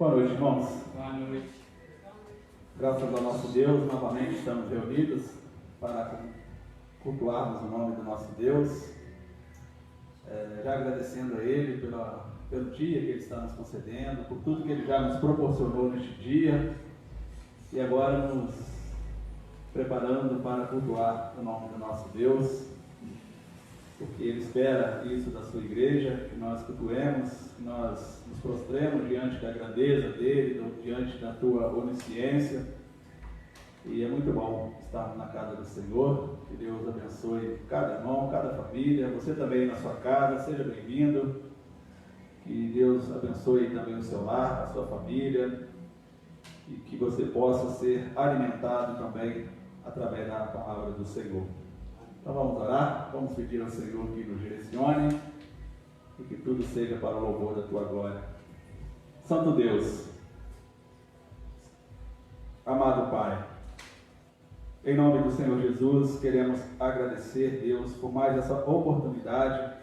Boa noite, irmãos. Boa noite. Graças ao nosso Deus, novamente estamos reunidos para cultuarmos o nome do nosso Deus. Já agradecendo a Ele pelo dia que Ele está nos concedendo, por tudo que Ele já nos proporcionou neste dia, e agora nos preparando para cultuar o nome do nosso Deus, porque Ele espera isso da sua igreja, que nós cultuemos, que nós nos prostremos diante da grandeza dEle, diante da tua onisciência. E é muito bom estar na casa do Senhor. Que Deus abençoe cada irmão, cada família, você também na sua casa, seja bem-vindo. Que Deus abençoe também o seu lar, a sua família, e que você possa ser alimentado também através da palavra do Senhor. Então vamos orar, vamos pedir ao Senhor que nos direcione e que tudo seja para o louvor da tua glória. Santo Deus, amado Pai, em nome do Senhor Jesus, queremos agradecer, Deus, por mais essa oportunidade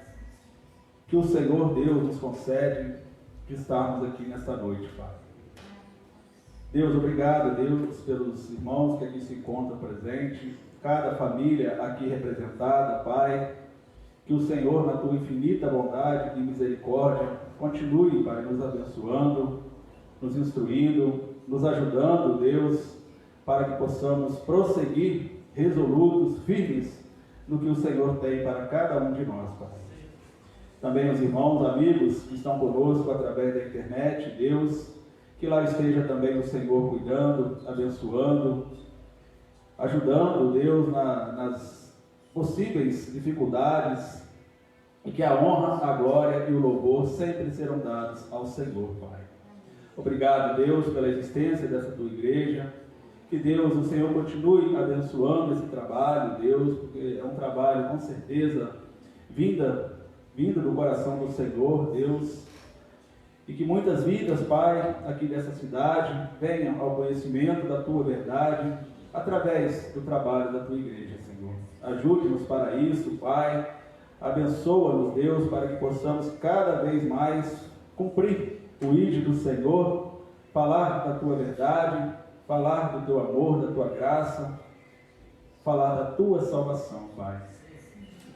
que o Senhor Deus nos concede de estarmos aqui nesta noite, Pai. Deus, obrigado, Deus, pelos irmãos que aqui se encontram presentes, cada família aqui representada, Pai, que o Senhor, na tua infinita bondade e misericórdia, continue, Pai, nos abençoando, nos instruindo, nos ajudando, Deus, para que possamos prosseguir resolutos, firmes, no que o Senhor tem para cada um de nós, Pai. Também os irmãos, amigos que estão conosco através da internet, Deus, que lá esteja também o Senhor cuidando, abençoando, ajudando, Deus, nas possíveis dificuldades, e que a honra, a glória e o louvor sempre serão dados ao Senhor, Pai. Obrigado, Deus, pela existência dessa tua igreja. Que Deus, o Senhor, continue abençoando esse trabalho, Deus, porque é um trabalho, com certeza, vindo do coração do Senhor, Deus, e que muitas vidas, Pai, aqui dessa cidade, venham ao conhecimento da tua verdade, através do trabalho da tua igreja, Senhor. Ajude-nos para isso, Pai. Abençoa-nos, Deus, para que possamos cada vez mais cumprir o ID do Senhor, falar da tua verdade, falar do teu amor, da tua graça, falar da tua salvação, Pai.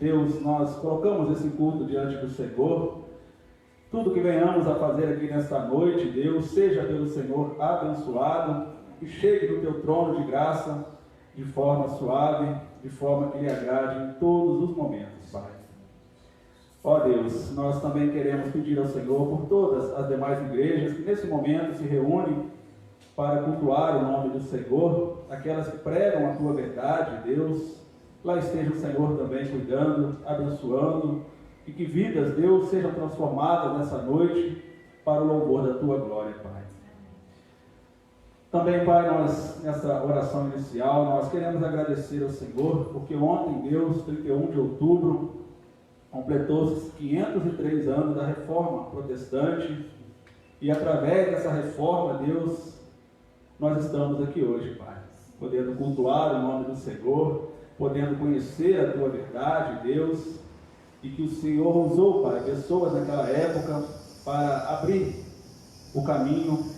Deus, nós colocamos esse culto diante do Senhor. Tudo que venhamos a fazer aqui nesta noite, Deus, seja pelo Senhor abençoado e chegue do teu trono de graça de forma suave, de forma que lhe agrade em todos os momentos, Pai. Ó Deus, nós também queremos pedir ao Senhor por todas as demais igrejas que nesse momento se reúnem para cultuar o nome do Senhor, aquelas que pregam a tua verdade, Deus, lá esteja o Senhor também cuidando, abençoando, e que vidas, Deus, sejam transformadas nessa noite para o louvor da tua glória, Pai. Também, Pai, nós, nessa oração inicial, nós queremos agradecer ao Senhor, porque ontem, Deus, 31 de outubro, completou-se 503 anos da Reforma Protestante, e através dessa reforma, Deus, nós estamos aqui hoje, Pai, podendo cultuar o nome do Senhor, podendo conhecer a tua verdade, Deus, e que o Senhor usou, Pai, pessoas naquela época para abrir o caminho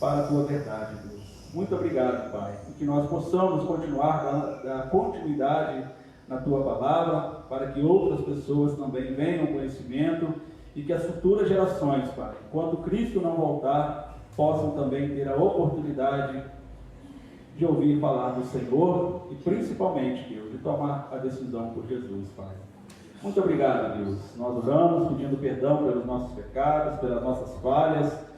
para a tua verdade, Deus. Muito obrigado, Pai, e que nós possamos continuar dar continuidade na tua palavra, para que outras pessoas também venham ao conhecimento e que as futuras gerações, Pai, quando Cristo não voltar, possam também ter a oportunidade de ouvir falar do Senhor e principalmente, Deus, de tomar a decisão por Jesus, Pai. Muito obrigado, Deus. Nós oramos pedindo perdão pelos nossos pecados, pelas nossas falhas,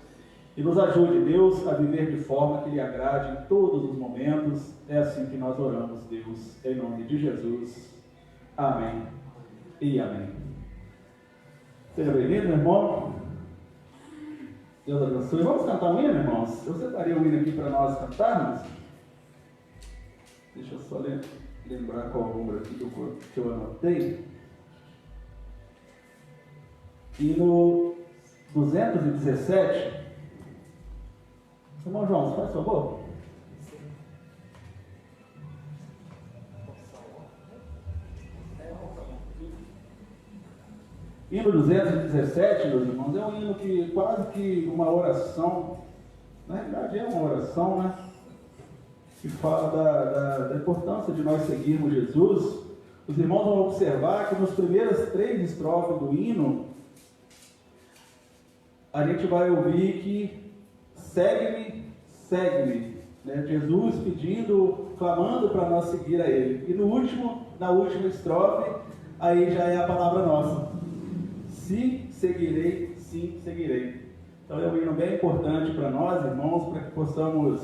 e nos ajude, Deus, a viver de forma que lhe agrade em todos os momentos. É assim que nós oramos, Deus, em nome de Jesus. Amém e amém. Seja bem-vindo, meu irmão. Deus abençoe. Vamos cantar um hino, irmãos? Eu separei um hino aqui para nós cantarmos. Deixa eu só lembrar qual o número aqui que eu anotei. E no 217, irmão João, faz favor. Hino 217, meus irmãos, é um hino que quase que uma oração Na realidade é uma oração, né? Que fala da importância de nós seguirmos Jesus. Os irmãos vão observar que nas primeiras 3 estrofes do hino, a gente vai ouvir que segue-me, segue-me. Né? Jesus pedindo, clamando para nós seguir a Ele. E na última estrofe, aí já é a palavra nossa. Sim, seguirei, sim, seguirei. Então é um hino bem importante para nós, irmãos, para que possamos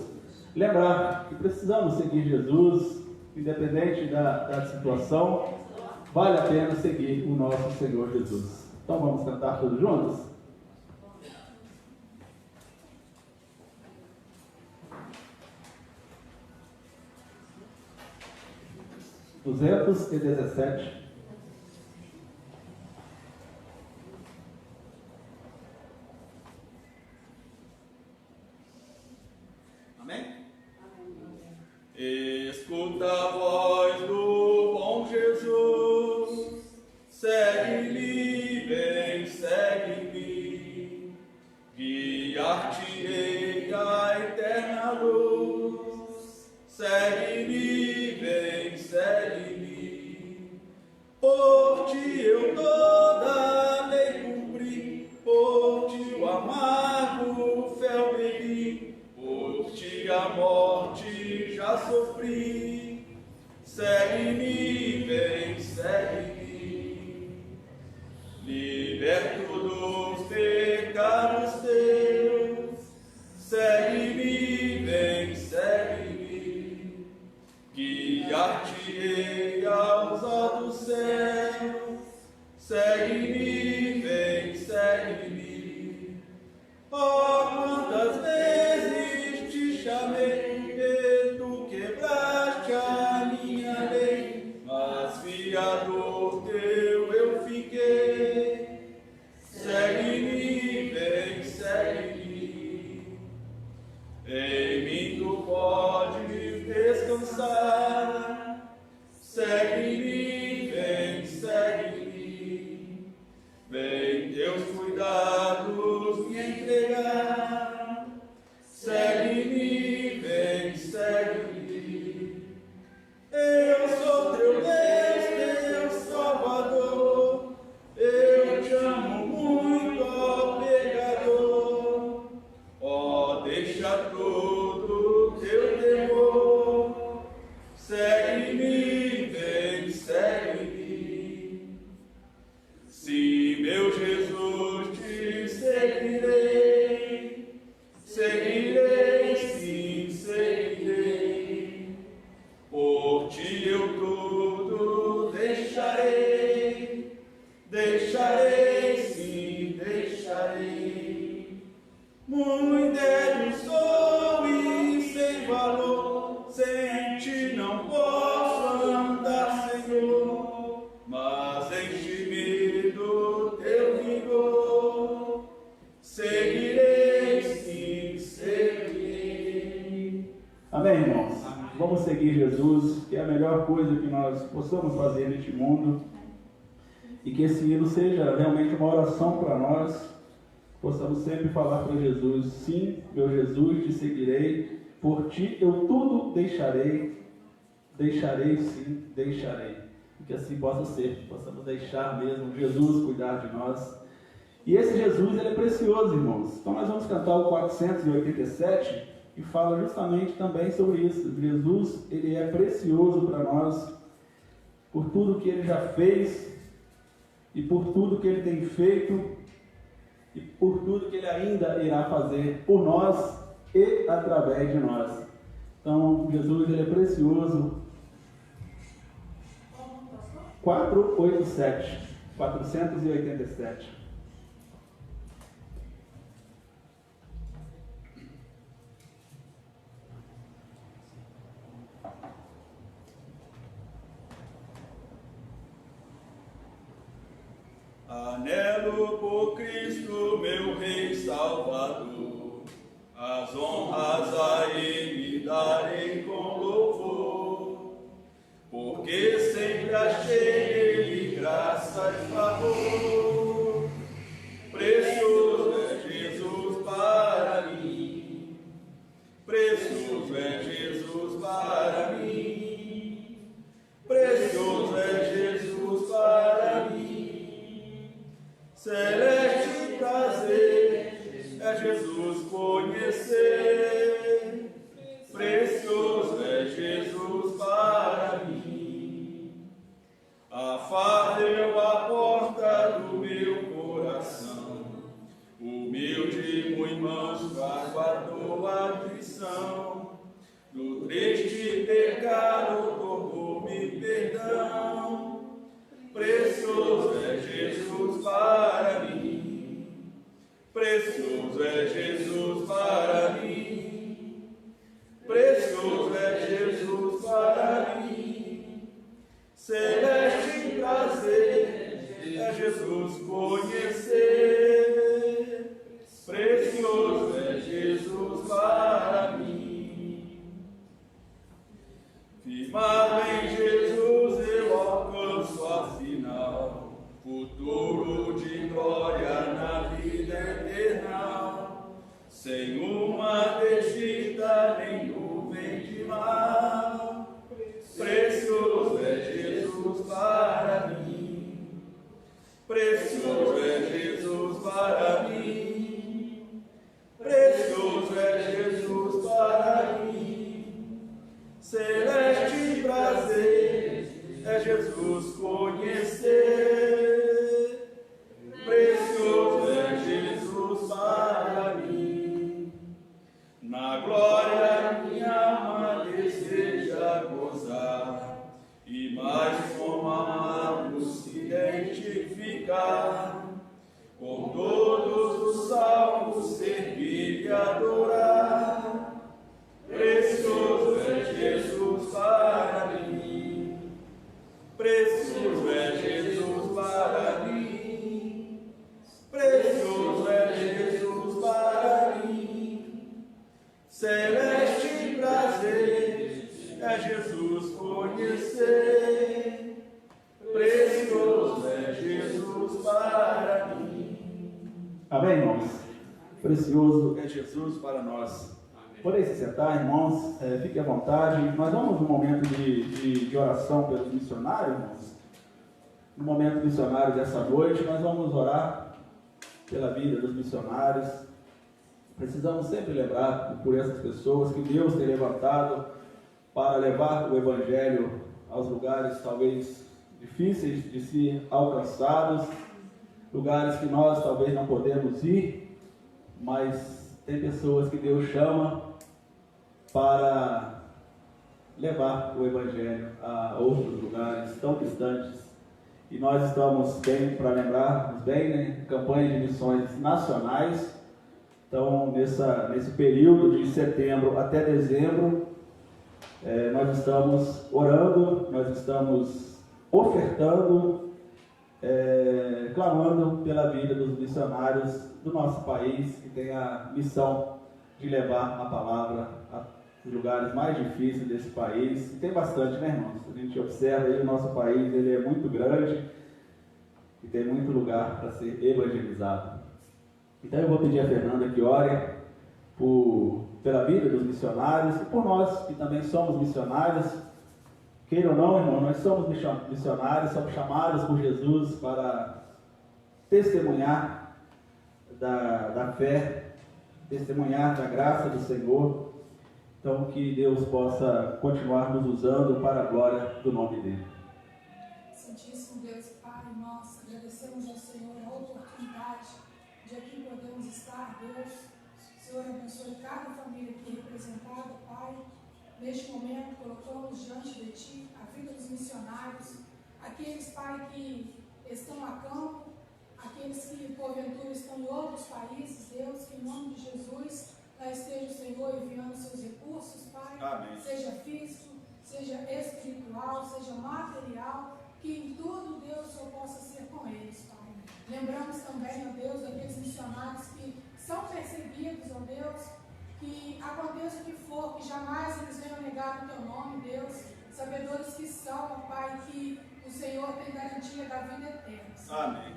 lembrar que precisamos seguir Jesus, independente da situação, vale a pena seguir o nosso Senhor Jesus. Então vamos cantar todos juntos? Duzentos e 17. Escuta a voz do bom Jesus, segue-me, vem, segue-me, guiar-te-ei à eterna luz, segue-me, vem, segue-me, por ti eu toda a lei cumpri, por ti o amargo fel bebi, por ti a morte já sofri, segue-me, vem, segue-me, liberto dos pecados teus, segue-me, vem, segue-me, guiar-te-ei aos altos céus, segue-me, vem, segue-me, oh, quantas vezes te chamei, quebraste a minha lei, mas fiador teu eu fiquei. Segue-me, vem, segue-me. Em mim tu podes descansar. Segue-me, vem, segue-me. Vem teus cuidados me entregar. Segue-me, vem, segue-me. Eu sou teu Deus, teu Salvador, eu te amo muito, ó pecador, ó, deixa todo teu temor, segue-me, vem, segue-me, sim, meu Jesus, te seguirei, seguirei, sim, seguirei. Por ti eu tudo deixarei, deixarei, sim, deixarei. Muito débil sou e sem valor, sem ti não posso andar, Senhor, mas enche-me do teu vigor, seguirei, sim, seguirei. Amém, irmãos? Vamos seguir Jesus, que é a melhor coisa que nós possamos fazer neste mundo. E que esse hino seja realmente uma oração para nós. Possamos sempre falar para Jesus: sim, meu Jesus, te seguirei. Por ti eu tudo deixarei. Deixarei, sim, deixarei. E que assim possa ser. Possamos deixar mesmo Jesus cuidar de nós. E esse Jesus, ele é precioso, irmãos. Então nós vamos cantar o 487. E fala justamente também sobre isso. Jesus, ele é precioso para nós, por tudo que ele já fez, e por tudo que ele tem feito, e por tudo que ele ainda irá fazer por nós e através de nós. Então, Jesus, ele é precioso. 487. Anelo por Cristo, meu Rei Salvador, as honras a Ele darei com louvor, porque sempre achei nele graça e favor. Precioso é Jesus para mim, Jesus conhecer, precioso é Jesus para mim. Firmado em Jesus eu alcanço a final, futuro de glória na vida eterna, sem uma desdita nem nuvem de mal. Precioso é Jesus para mim, precioso é Jesus para mim, precioso é Jesus para mim. Celeste prazer é Jesus conhecer, precioso é Jesus para mim. Na glória minha alma deseja gozar, e mais como amados se identificar, com todos os salvos servir e adorar. Precioso é Jesus para mim, precioso é Jesus para mim, precioso é Jesus para mim. Celeste prazer é Jesus conhecer, precioso é Jesus para mim. Amém, irmãos? Precioso é Jesus para nós. Podem se sentar, irmãos, fique à vontade. Nós vamos no momento de oração pelos missionários, irmãos. No momento missionário dessa noite, nós vamos orar pela vida dos missionários. Precisamos sempre lembrar por essas pessoas que Deus tem levantado para levar o Evangelho aos lugares talvez difíceis de ser alcançados, lugares que nós talvez não podemos ir, mas tem pessoas que Deus chama para levar o Evangelho a outros lugares tão distantes. E nós estamos bem, para lembrarmos bem, né, campanha de missões nacionais. Então, nesse período de setembro até dezembro, nós estamos orando, nós estamos ofertando, clamando pela vida dos missionários do nosso país, que tem a missão de levar a palavra aos lugares mais difíceis desse país. E tem bastante, né, irmãos? A gente observa aí o nosso país, ele é muito grande e tem muito lugar para ser evangelizado. Então eu vou pedir a Fernanda que ore pela vida dos missionários e por nós que também somos missionários. Queira ou não, irmão, nós somos missionários, somos chamados por Jesus para testemunhar da fé, testemunhar da graça do Senhor. Então que Deus possa continuar nos usando para a glória do nome dele. Santíssimo Deus e Pai, nós agradecemos ao Senhor a oportunidade de aqui podemos estar, Deus. Senhor, abençoe cada família aqui representada, Pai. Neste momento, colocamos diante de Ti a vida dos missionários, aqueles, Pai, que estão a campo, aqueles que, porventura, estão em outros países, Deus, que em nome de Jesus, lá esteja o Senhor enviando seus recursos, Pai. Amém. Seja físico, seja espiritual, seja material, que em tudo, Deus, o Senhor possa ser com eles, Pai. Lembramos também, ó Deus, daqueles missionários que são perseguidos, ó Deus, que aconteça o que for, que jamais eles venham negar o Teu nome, Deus, sabedores que são, ó Pai, que o Senhor tem garantia da vida eterna. Amém.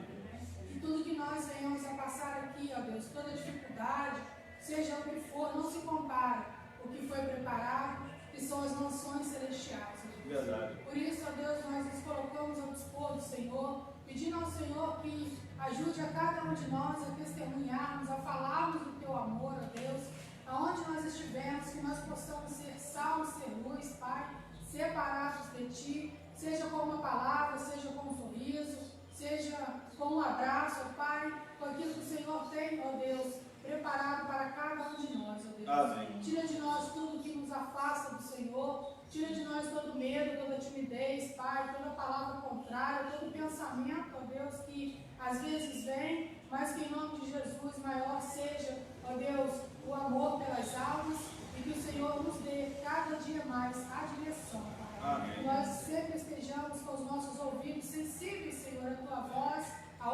E tudo que nós venhamos a passar aqui, ó Deus, toda dificuldade, seja o que for, não se compara o que foi preparado, que são as mansões celestiais. Verdade. Por isso, ó Deus, nós nos colocamos ao dispor do Senhor, pedindo ao Senhor que ajude a cada um de nós a testemunharmos, a falarmos do Teu amor, ó Deus, aonde nós estivermos, que nós possamos ser sal e ser luz, Pai, separados de Ti, seja com uma palavra, seja com um sorriso, seja com um abraço, ó Pai, com aquilo que o Senhor tem, ó Deus, preparado para cada um de nós, ó Deus. Amém. Tira de nós tudo que nos afasta do Senhor, tira de nós todo medo, toda timidez, Pai, toda palavra contrária, todo pensamento, ó Deus, que às vezes vem, mas que em nome de Jesus maior seja, ó Deus, o amor pelas almas e que o Senhor nos dê cada dia mais a direção, Pai. Amém. Nós sempre estejamos com os nossos ouvidos sensíveis, Senhor, à Tua voz, a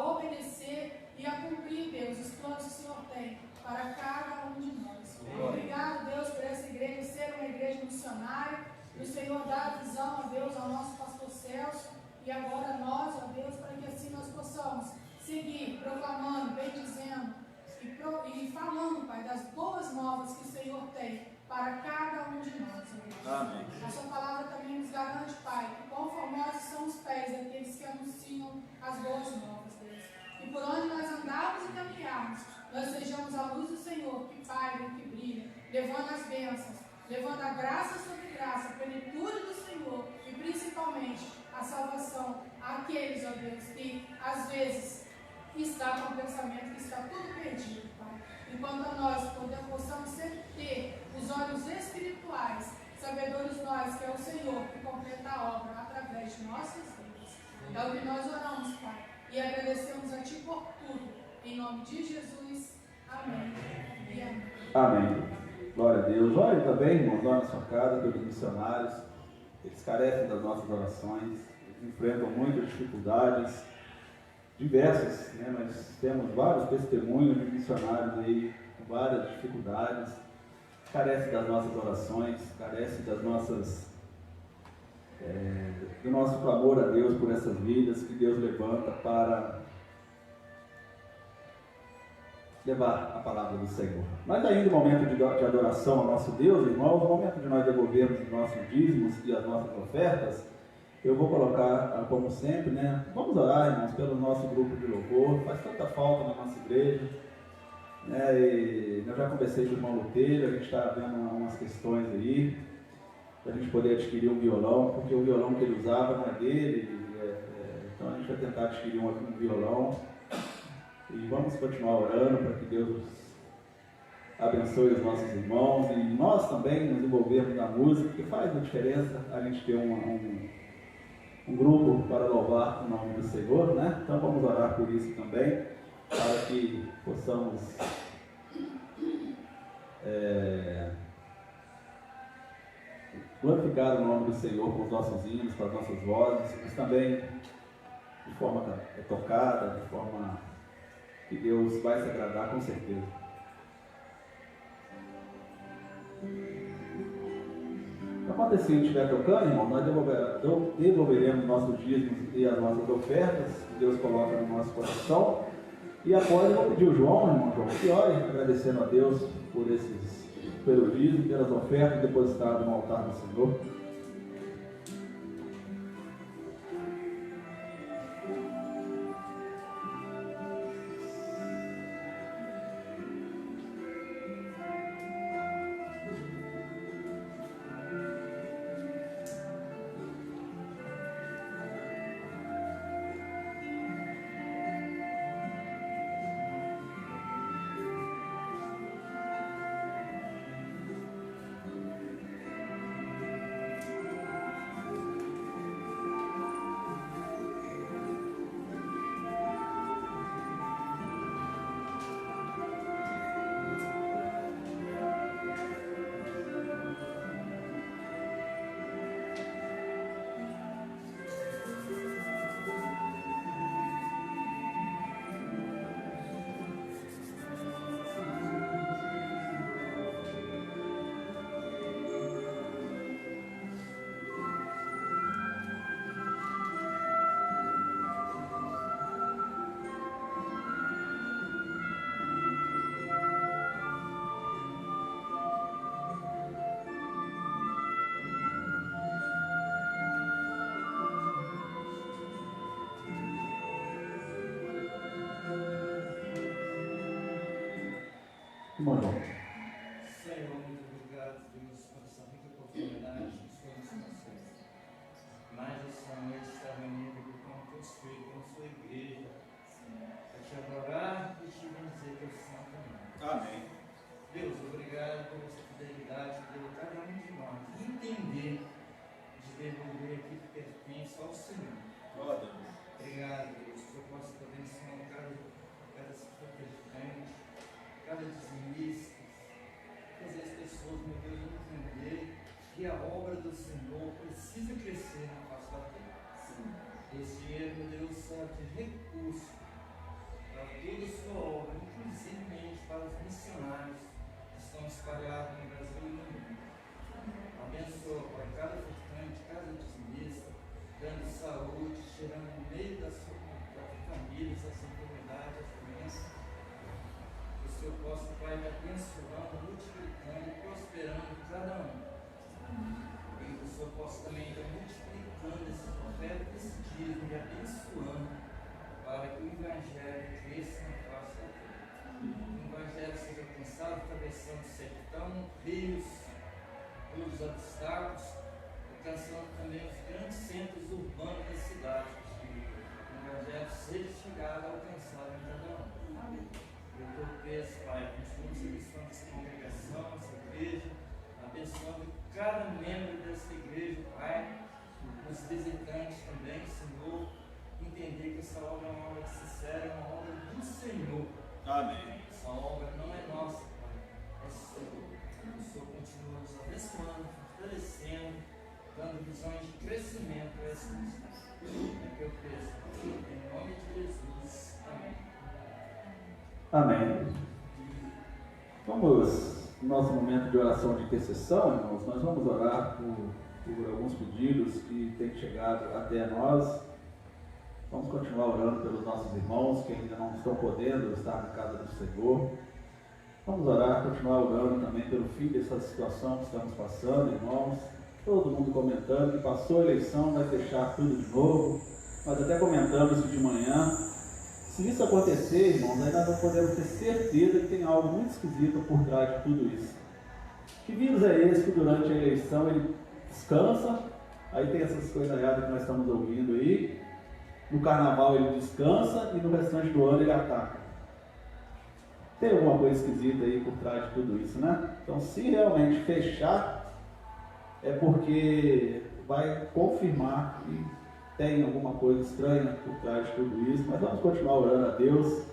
Senhor dá a visão, ó Deus, ao nosso pastor Celso e agora a nós, ó Deus, para que assim nós possamos seguir proclamando, bendizendo e falando, Pai, das boas novas que o Senhor tem para cada um de nós, ó Deus. Amém. A sua palavra também nos garante, Pai, que quão formosos são os pés daqueles que anunciam as boas novas, Deus. E por onde nós andarmos e caminharmos, nós sejamos a luz do Senhor, que paira e que brilha, levando as bênçãos, levando a graça sobre graça, a plenitude do Senhor e principalmente a salvação àqueles, ó Deus, que às vezes está com o pensamento que está tudo perdido, Pai. Enquanto a nós possamos sempre ter os olhos espirituais, sabedores nós que é o Senhor que completa a obra através de nossas vidas. É o que nós oramos, Pai, e agradecemos a Ti por tudo. Em nome de Jesus, amém e amém. Amém. Glória a Deus. Ore também, irmãos, lá na sua casa, pelos missionários. Eles carecem das nossas orações, eles enfrentam muitas dificuldades, diversas, né? Nós temos vários testemunhos de missionários aí com várias dificuldades, carecem das nossas orações, carecem das nossas, do nosso clamor a Deus por essas vidas que Deus levanta para levar a palavra do Senhor. Mas ainda o momento de adoração ao nosso Deus, irmãos, o momento de nós devolvermos os nossos dízimos e as nossas ofertas, eu vou colocar, como sempre, né? Vamos orar, irmãos, pelo nosso grupo de louvor, faz tanta falta na nossa igreja, né? E eu já conversei com o irmão Luteiro, a gente está vendo umas questões aí, para a gente poder adquirir um violão, porque o violão que ele usava não é dele, então a gente vai tentar adquirir um violão. E vamos continuar orando para que Deus abençoe os nossos irmãos e nós também nos envolvermos na música, que faz a diferença a gente ter um grupo para louvar o nome do Senhor, né? Então vamos orar por isso também, para que possamos glorificar o nome do Senhor com os nossos hinos, com as nossas vozes, mas também de forma tocada, de forma que Deus vai se agradar com certeza. Então, quando assim estiver tocando, irmão, nós devolveremos nossos dízimos e as nossas ofertas que Deus coloca no nosso coração. E após eu vou pedir o João, irmão João, que ore, agradecendo a Deus pelo dízimo, pelas ofertas depositadas no altar do Senhor. Mano. Senhor, muito obrigado, Deus, por essa rica oportunidade de suas instruções. Mais essa noite está reunida com teus filhos, com a sua igreja, para te adorar e te bendizer teu santo nome. Amém. Deus, obrigado por essa fidelidade que deu a cada um de nós. E entender de devolver aquilo que pertence ao Senhor. Glória a Deus. Obrigado, Deus, que eu possa te abençoar cada sacrificante, cada dizimista, fazer as pessoas, meu Deus, entender que a obra do Senhor precisa crescer na face da terra. Esse dinheiro, meu Deus, serve de recurso para toda a sua obra, inclusive para os missionários que estão espalhados no Brasil e no mundo. A Abençoa, Pai, cada ofertante, cada dizimista, dando saúde, tirando no meio da família essas enfermidades, as doenças. Que o Senhor possa, Pai, abençoando, multiplicando e prosperando cada um. E que o Senhor possa também ir multiplicando esses profetas, esse dízimo e abençoando para que o Evangelho cresça na face da terra. Que o Evangelho seja alcançado, atravessando o sertão, rios, os obstáculos, alcançando também os grandes centros urbanos da cidade. Que o Evangelho seja chegado, alcançado em cada um. Eu te peço, Pai, continue abençoando essa congregação, essa igreja, abençoando cada membro dessa igreja, Pai, os visitantes também, Senhor, entender que essa obra é uma obra sincera, é uma obra do Senhor. Amém. Essa obra não é nossa, Pai, é Senhor. Que o Senhor continua nos abençoando, fortalecendo, dando visões de crescimento a essa missão. É que eu peço, em nome de Jesus. Amém. Amém. Vamos, no nosso momento de oração de intercessão, irmãos, nós vamos orar por alguns pedidos que têm chegado até nós. Vamos continuar orando pelos nossos irmãos que ainda não estão podendo estar na casa do Senhor. Vamos orar, continuar orando também pelo fim dessa situação que estamos passando, irmãos. Todo mundo comentando que passou a eleição, vai fechar tudo de novo. Nós até comentamos isso de manhã. Se isso acontecer, irmãos, aí nós não podemos ter certeza que tem algo muito esquisito por trás de tudo isso. Que vírus é esse que durante a eleição ele descansa? Aí tem essas coisas erradas que nós estamos ouvindo aí. No carnaval ele descansa e no restante do ano ele ataca. Tem alguma coisa esquisita aí por trás de tudo isso, né? Então, se realmente fechar, é porque vai confirmar que tem alguma coisa estranha por trás de tudo isso. Mas vamos continuar orando a Deus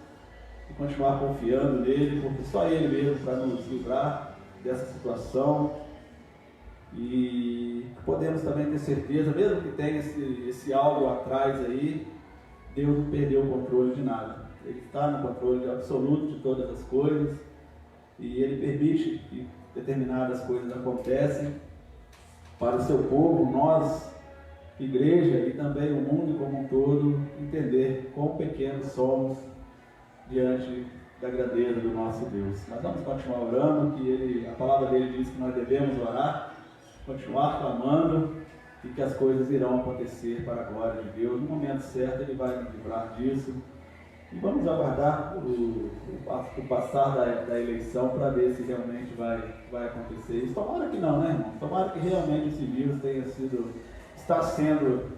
e continuar confiando nele, porque só Ele mesmo para nos livrar dessa situação. E podemos também ter certeza, mesmo que tenha esse algo atrás aí, Deus não perdeu o controle de nada. Ele está no controle absoluto de todas as coisas e Ele permite que determinadas coisas acontecem para o seu povo, nós, igreja e também o mundo como um todo, entender quão pequenos somos diante da grandeza do nosso Deus. Nós vamos continuar orando, que a palavra dele diz que nós devemos orar, continuar clamando e que as coisas irão acontecer para a glória de Deus. No momento certo Ele vai nos livrar disso. E vamos aguardar o passar da eleição para ver se realmente vai acontecer isso. Tomara que não, né, irmão? Tomara que realmente esse vírus está sendo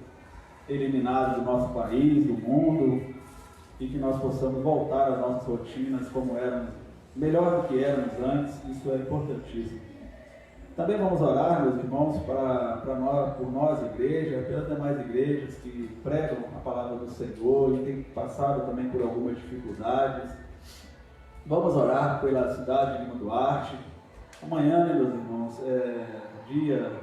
eliminado do nosso país, do mundo, e que nós possamos voltar às nossas rotinas como éramos, melhor do que éramos antes. Isso é importantíssimo. Também vamos orar, meus irmãos, por nós, igreja, pelas demais igrejas que pregam a palavra do Senhor e têm passado também por algumas dificuldades. Vamos orar pela cidade de Lima Duarte. Amanhã, né, meus irmãos, dia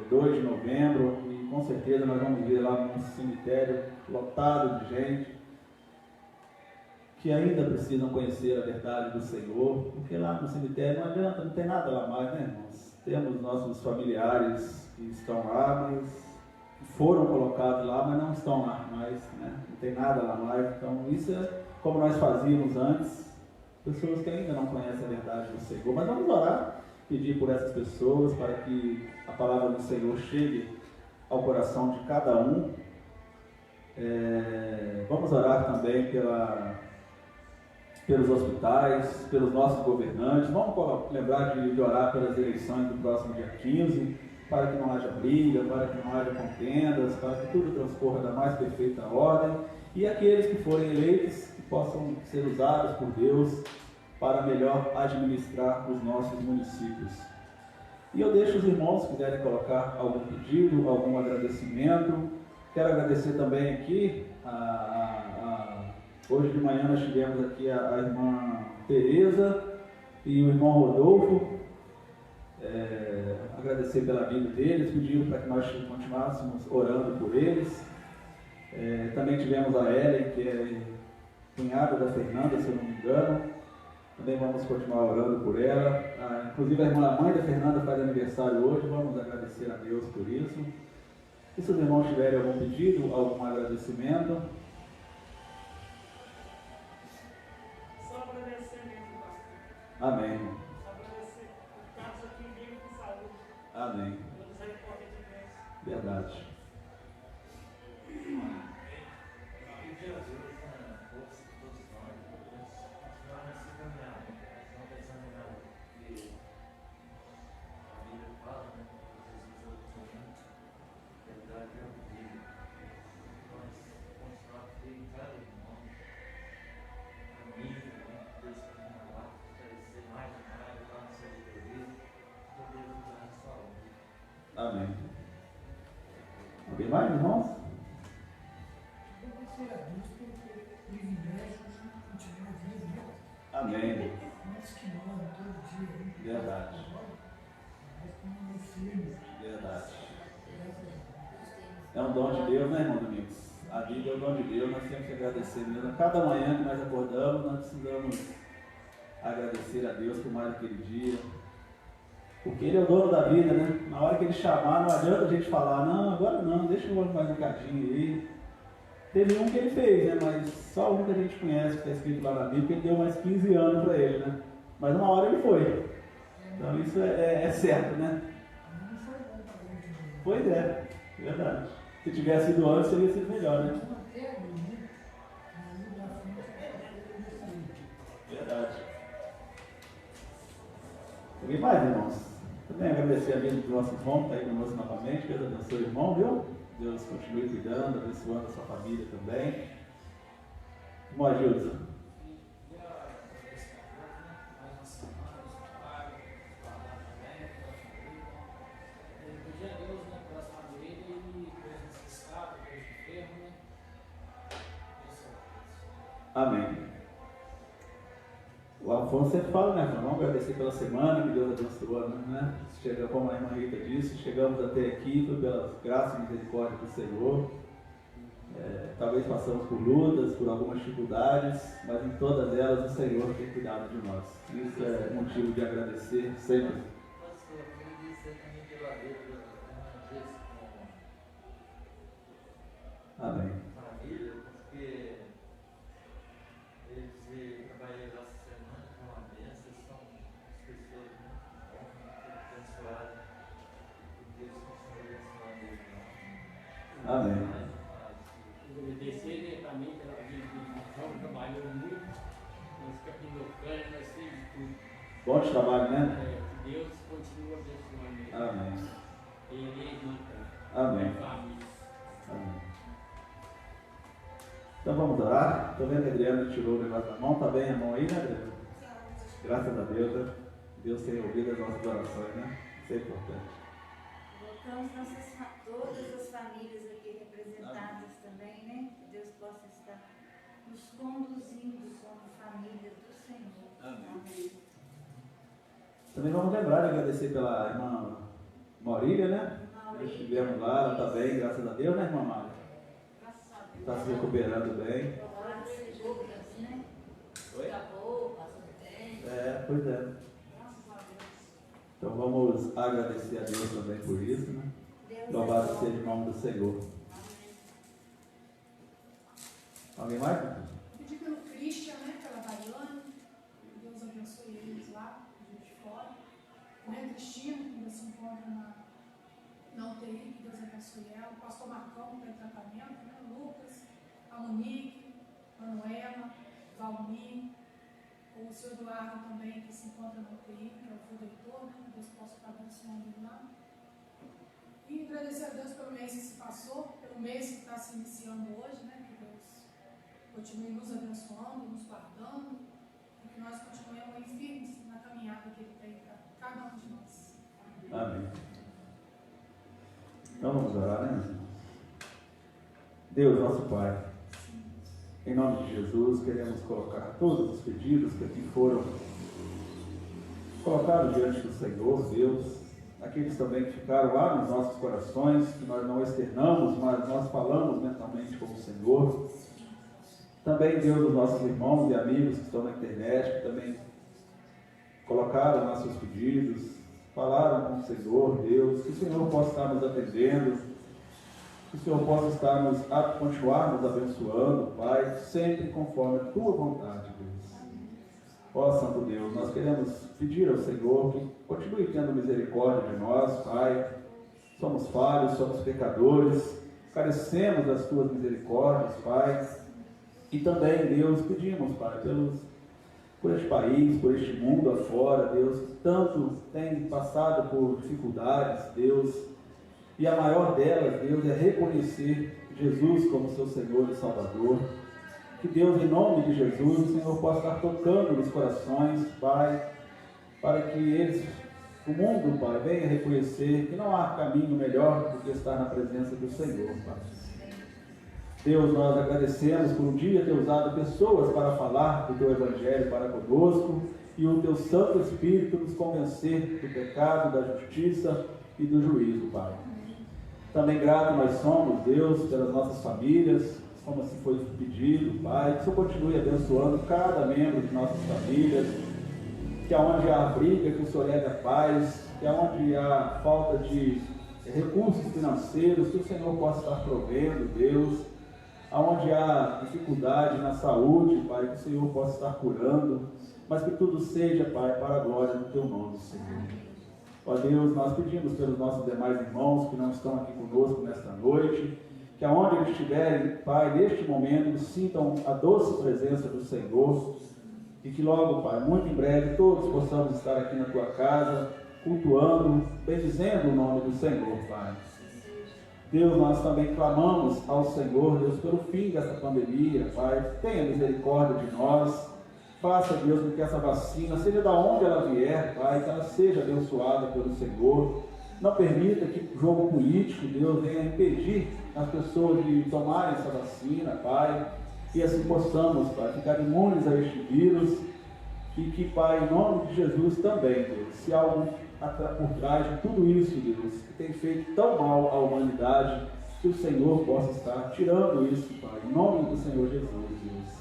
2 de novembro, e com certeza nós vamos ver lá um cemitério lotado de gente que ainda precisam conhecer a verdade do Senhor, porque lá no cemitério não adianta, não tem nada lá mais, né, irmãos? Temos nossos familiares que estão lá, mas que foram colocados lá, mas não estão lá mais, né? Não tem nada lá mais. Então isso é como nós fazíamos antes, pessoas que ainda não conhecem a verdade do Senhor. Mas vamos orar, pedir por essas pessoas para que a palavra do Senhor chegue ao coração de cada um. Vamos orar também pelos hospitais, pelos nossos governantes. Vamos lembrar de orar pelas eleições do próximo dia 15, para que não haja briga, para que não haja contendas, para que tudo transcorra da mais perfeita ordem, e aqueles que forem eleitos que possam ser usados por Deus para melhor administrar os nossos municípios. E eu deixo os irmãos, se quiserem colocar algum pedido, algum agradecimento. Quero agradecer também aqui hoje de manhã nós tivemos aqui a irmã Tereza e o irmão Rodolfo. Agradecer pela vida deles, pediram para que nós continuássemos orando por eles. Também tivemos a Ellen, que é cunhada da Fernanda, se eu não me engano. Também vamos continuar orando por ela. Inclusive a mãe da Fernanda faz aniversário hoje, vamos agradecer a Deus por isso. E se os irmãos tiverem algum pedido, algum agradecimento? Só agradecer mesmo, pastor. Amém. Só agradecer. O Carlos aqui vive com saúde. Amém. Deus é importante de Deus. Verdade. Pedir a Deus força de todos nós, continuar nessa caminhada, não desanimar, porque a Bíblia fala, né, que Jesus é o caminho, a verdade e a vida. Nós continuar a ter em cada irmão, amigo, né, Deus caminha lá, crescer mais e mais lá na sabedoria, poder ajudar na saúde. Amém. Alguém mais, irmãos? Agradecer a Deus pelo privilégio de continuar vivo, né? Amém. Nós que moram todo dia aí. Verdade. Nós estamos firmes. Verdade. Graças a Deus. É um dom de Deus, né, irmão Domingos? A vida é um dom de Deus, nós temos que agradecer mesmo. A cada manhã que nós acordamos, nós precisamos agradecer a Deus por mais aquele dia. Porque Ele é o dono da vida, né? Na hora que Ele chamar, não adianta a gente falar, não, agora não, deixa eu mais um cadinho aí. Teve um que Ele fez, né? Mas só um que a gente conhece, que está escrito lá na Bíblia, que Ele deu mais 15 anos para Ele, né? Mas uma hora Ele foi. Então isso é certo, né? Não foi bom para ele também. Pois é, verdade. Se tivesse sido antes, teria sido melhor, né? Até ali, né? Aí na frente é ele. Verdade. Alguém mais, irmãos? Também agradecer a vida do nosso irmão que está aí conosco novamente. Deus abençoe o irmão, viu? Deus continue cuidando, abençoando a sua família também. Irmão Agilson. Pedir a Deus, né, pela família e pelos necessitados, pelos enfermos, né? Isso é. Amém. O Afonso sempre fala, né? Vamos agradecer pela semana que Deus abençoou, né? Chega, como a irmã Rita disse, chegamos até aqui foi pelas graças e misericórdia do Senhor. Talvez passamos por lutas, por algumas dificuldades, mas em todas elas o Senhor tem cuidado de nós. Isso é motivo de agradecer sempre. Pastor, eu queria dizer também pela vida da Amém. família, porque eles trabalharam essa semana com uma bênção, são as pessoas muito abençoadas, e Deus continua abençoando eles. Amém. Agradecer, né, também pela vida do João, trabalhou muito, nós capinocando, nós fizemos de tudo. Bom de trabalho, né? Que Deus continue abençoando ele. Amém. Ele e a irmã também. Amém. A família. Amém. Então vamos orar. Estou vendo que a Adriana tirou o negócio da mão. Está bem a mão aí, né, Adriana? Graças a Deus, né? Deus tem ouvido as nossas orações, né? Isso é importante. Colocamos todas as famílias aqui representadas também, né? Que Deus possa estar nos conduzindo como família do Senhor. Amém. Também vamos lembrar de agradecer pela irmã Maurília, né? Nós estivemos lá, ela está bem, graças a Deus, né, irmã Mária? Graças a Deus. Está se recuperando bem. Agora seja Deus, né? Oi? Acabou, passou o tempo. Pois é. Graças a Deus. Então vamos agradecer a Deus também por isso, né? Deus Louvado é bom. seja o nome do Senhor. Amém. Alguém mais? Pedir pelo Christian, né? Pela Daiane. Deus abençoe eles lá, de fora. Né? Cristina, que ainda se encontra na UTI, que Deus abençoe ela. O pastor Marcão, que está em tratamento, né? Lucas, a Monique, Manuela, Valmir, o senhor Eduardo também, que se encontra na UTI, que é o protetor, né? Que Deus possa estar abençoando ele lá. E agradecer a Deus pelo mês que se passou, pelo mês que está se iniciando hoje, né? Que Deus continue nos abençoando, nos guardando, e que nós continuemos aí firmes na caminhada que Ele tem para cada um de nós. Amém. Então vamos orar, né, meus irmãos? Deus, nosso Pai, em nome de Jesus, queremos colocar todos os pedidos que aqui foram colocados diante do Senhor, Deus, aqueles também que ficaram lá nos nossos corações, que nós não externamos, mas nós falamos mentalmente com o Senhor. Também, Deus, os nossos irmãos e amigos que estão na internet, que também colocaram lá seus pedidos, falaram com o Senhor, Deus, que o Senhor possa estar nos atendendo, que o Senhor possa estar continuar nos abençoando, Pai, sempre conforme a Tua vontade, Deus. Ó Santo Deus, nós queremos pedir ao Senhor que continue tendo misericórdia de nós, Pai. Somos falhos, somos pecadores, carecemos das Tuas misericórdias, Pai. E também, Deus, pedimos, Pai, por este país, por este mundo afora, Deus, que tanto tem passado por dificuldades, Deus. E a maior delas, Deus, é reconhecer Jesus como seu Senhor e Salvador. Que Deus, em nome de Jesus, o Senhor possa estar tocando nos corações, Pai, para que o mundo, Pai, venha reconhecer que não há caminho melhor do que estar na presença do Senhor, Pai. Deus, nós agradecemos por um dia ter usado pessoas para falar do Teu Evangelho para conosco e o Teu Santo Espírito nos convencer do pecado, da justiça e do juízo, Pai. Também grato nós somos, Deus, pelas nossas famílias, como assim foi pedido, Pai, que o Senhor continue abençoando cada membro de nossas famílias, que aonde há briga, que o Senhor leve a paz, que aonde há falta de recursos financeiros, que o Senhor possa estar provendo, Deus, aonde há dificuldade na saúde, Pai, que o Senhor possa estar curando, mas que tudo seja, Pai, para a glória do Teu nome, Senhor. Ó Deus, nós pedimos pelos nossos demais irmãos que não estão aqui conosco nesta noite, que aonde eles estiverem, Pai, neste momento, eles sintam a doce presença do Senhor e que logo, Pai, muito em breve, todos possamos estar aqui na Tua casa, cultuando, bendizendo o nome do Senhor, Pai. Deus, nós também clamamos ao Senhor, Deus, pelo fim dessa pandemia, Pai, tenha misericórdia de nós, faça, Deus, com que essa vacina, seja da onde ela vier, Pai, que ela seja abençoada pelo Senhor. Não permita que o jogo político, Deus, venha impedir as pessoas de tomarem essa vacina, Pai, e assim possamos, Pai, ficar imunes a este vírus, e que, Pai, em nome de Jesus também, Deus, se há algo por trás de tudo isso, Deus, que tem feito tão mal à humanidade, que o Senhor possa estar tirando isso, Pai, em nome do Senhor Jesus, Deus.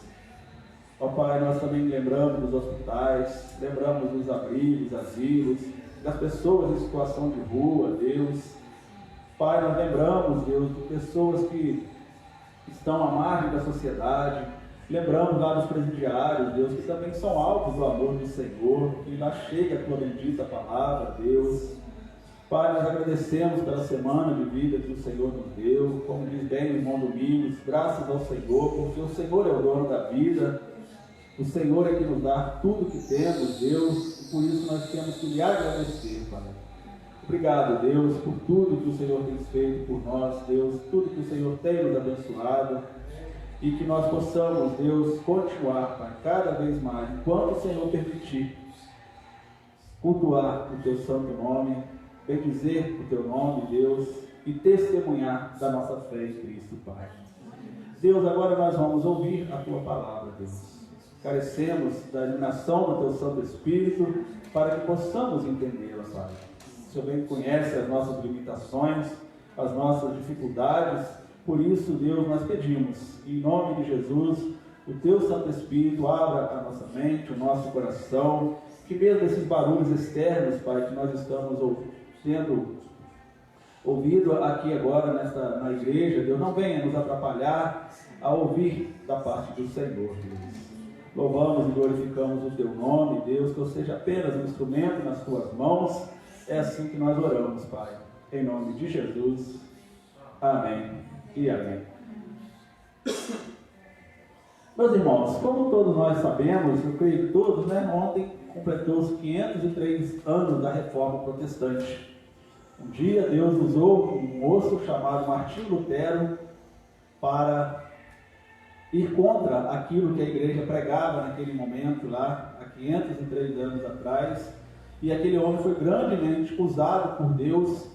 Ó Pai, nós também lembramos dos hospitais, lembramos dos abrigos, asilos, das pessoas em situação de rua, Deus. Pai, nós lembramos, Deus, de pessoas que estão à margem da sociedade, lembramos lá dos presidiários, Deus, que também são alvos do amor do Senhor, que lá chega a Tua bendita palavra, Deus. Pai, nós agradecemos pela semana de vida que o Senhor nos deu, como diz bem o irmão Domingos, graças ao Senhor, porque o Senhor é o dono da vida, o Senhor é que nos dá tudo que temos, Deus, e por isso nós temos que lhe agradecer, Pai. Obrigado, Deus, por tudo que o Senhor tem feito por nós, Deus, tudo que o Senhor tem nos abençoado, e que nós possamos, Deus, continuar, Pai, cada vez mais, enquanto o Senhor permitir, cultuar o Teu santo nome, bendizer o Teu nome, Deus, e testemunhar da nossa fé em Cristo, Pai. Deus, agora nós vamos ouvir a Tua palavra, Deus. Carecemos da iluminação do Teu Santo Espírito para que possamos entendê-la, Pai. O Senhor bem conhece as nossas limitações, as nossas dificuldades, por isso, Deus, nós pedimos, em nome de Jesus, o Teu Santo Espírito abra a nossa mente, o nosso coração, que mesmo esses barulhos externos, Pai, que nós estamos tendo ouvido aqui agora na igreja, Deus, não venha nos atrapalhar a ouvir da parte do Senhor, Deus. Louvamos e glorificamos o Teu nome, Deus, que eu seja apenas um instrumento nas Tuas mãos. É assim que nós oramos, Pai. Em nome de Jesus. Amém e amém. Meus irmãos, como todos nós sabemos, eu creio que todos, ontem completou-se 503 anos da Reforma Protestante. Um dia Deus usou um moço chamado Martinho Lutero para ir contra aquilo que a igreja pregava naquele momento lá, há 503 anos atrás, e aquele homem foi grandemente usado por Deus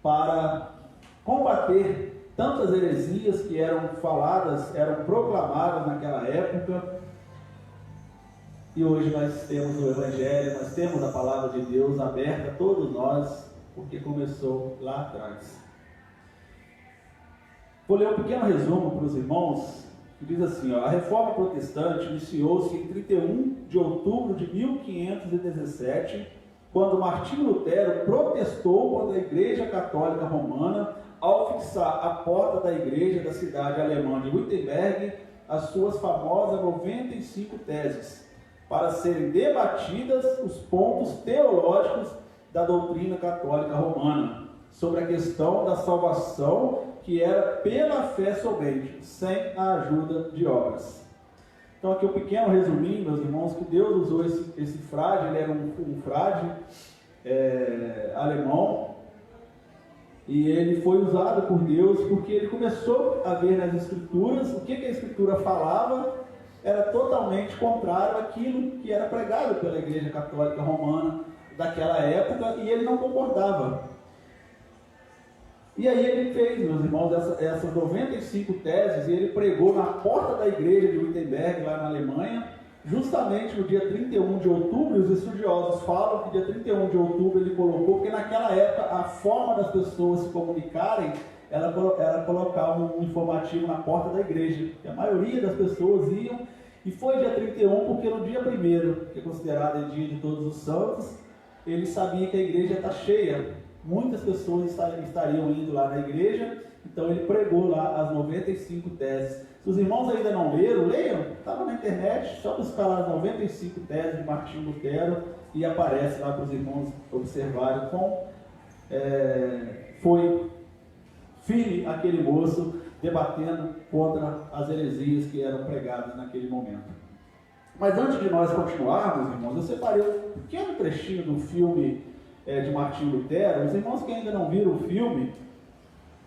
para combater tantas heresias que eram faladas, eram proclamadas naquela época. E hoje nós temos o Evangelho, nós temos a palavra de Deus aberta a todos nós, porque começou lá atrás. Vou ler um pequeno resumo para os irmãos que diz assim, ó, a Reforma Protestante iniciou-se em 31 de outubro de 1517, quando Martinho Lutero protestou contra a Igreja Católica Romana ao fixar à porta da igreja da cidade alemã de Wittenberg as suas famosas 95 teses, para serem debatidas os pontos teológicos da doutrina católica romana, sobre a questão da salvação, que era pela fé somente, sem a ajuda de obras. Então aqui um pequeno resuminho, meus irmãos, que Deus usou esse frade, ele era um frade alemão, e ele foi usado por Deus porque ele começou a ver nas Escrituras o que a Escritura falava era totalmente contrário àquilo que era pregado pela Igreja Católica Romana daquela época, e ele não concordava. E aí ele fez, meus irmãos, essas 95 teses, e ele pregou na porta da igreja de Wittenberg, lá na Alemanha, justamente no dia 31 de outubro. E os estudiosos falam que dia 31 de outubro ele colocou, porque naquela época a forma das pessoas se comunicarem era colocar um informativo na porta da igreja, que a maioria das pessoas iam, e foi dia 31 porque no dia 1º, que é considerado dia de Todos os Santos, ele sabia que a igreja está cheia, muitas pessoas estariam indo lá na igreja, então ele pregou lá as 95 teses. Se os irmãos ainda não leram, leiam, estava na internet, só buscar lá as 95 teses de Martinho Lutero e aparece lá para os irmãos observarem como foi firme aquele moço debatendo contra as heresias que eram pregadas naquele momento. Mas antes de nós continuarmos, irmãos, eu separei um pequeno trechinho do filme de Martinho Lutero. Os irmãos que ainda não viram o filme,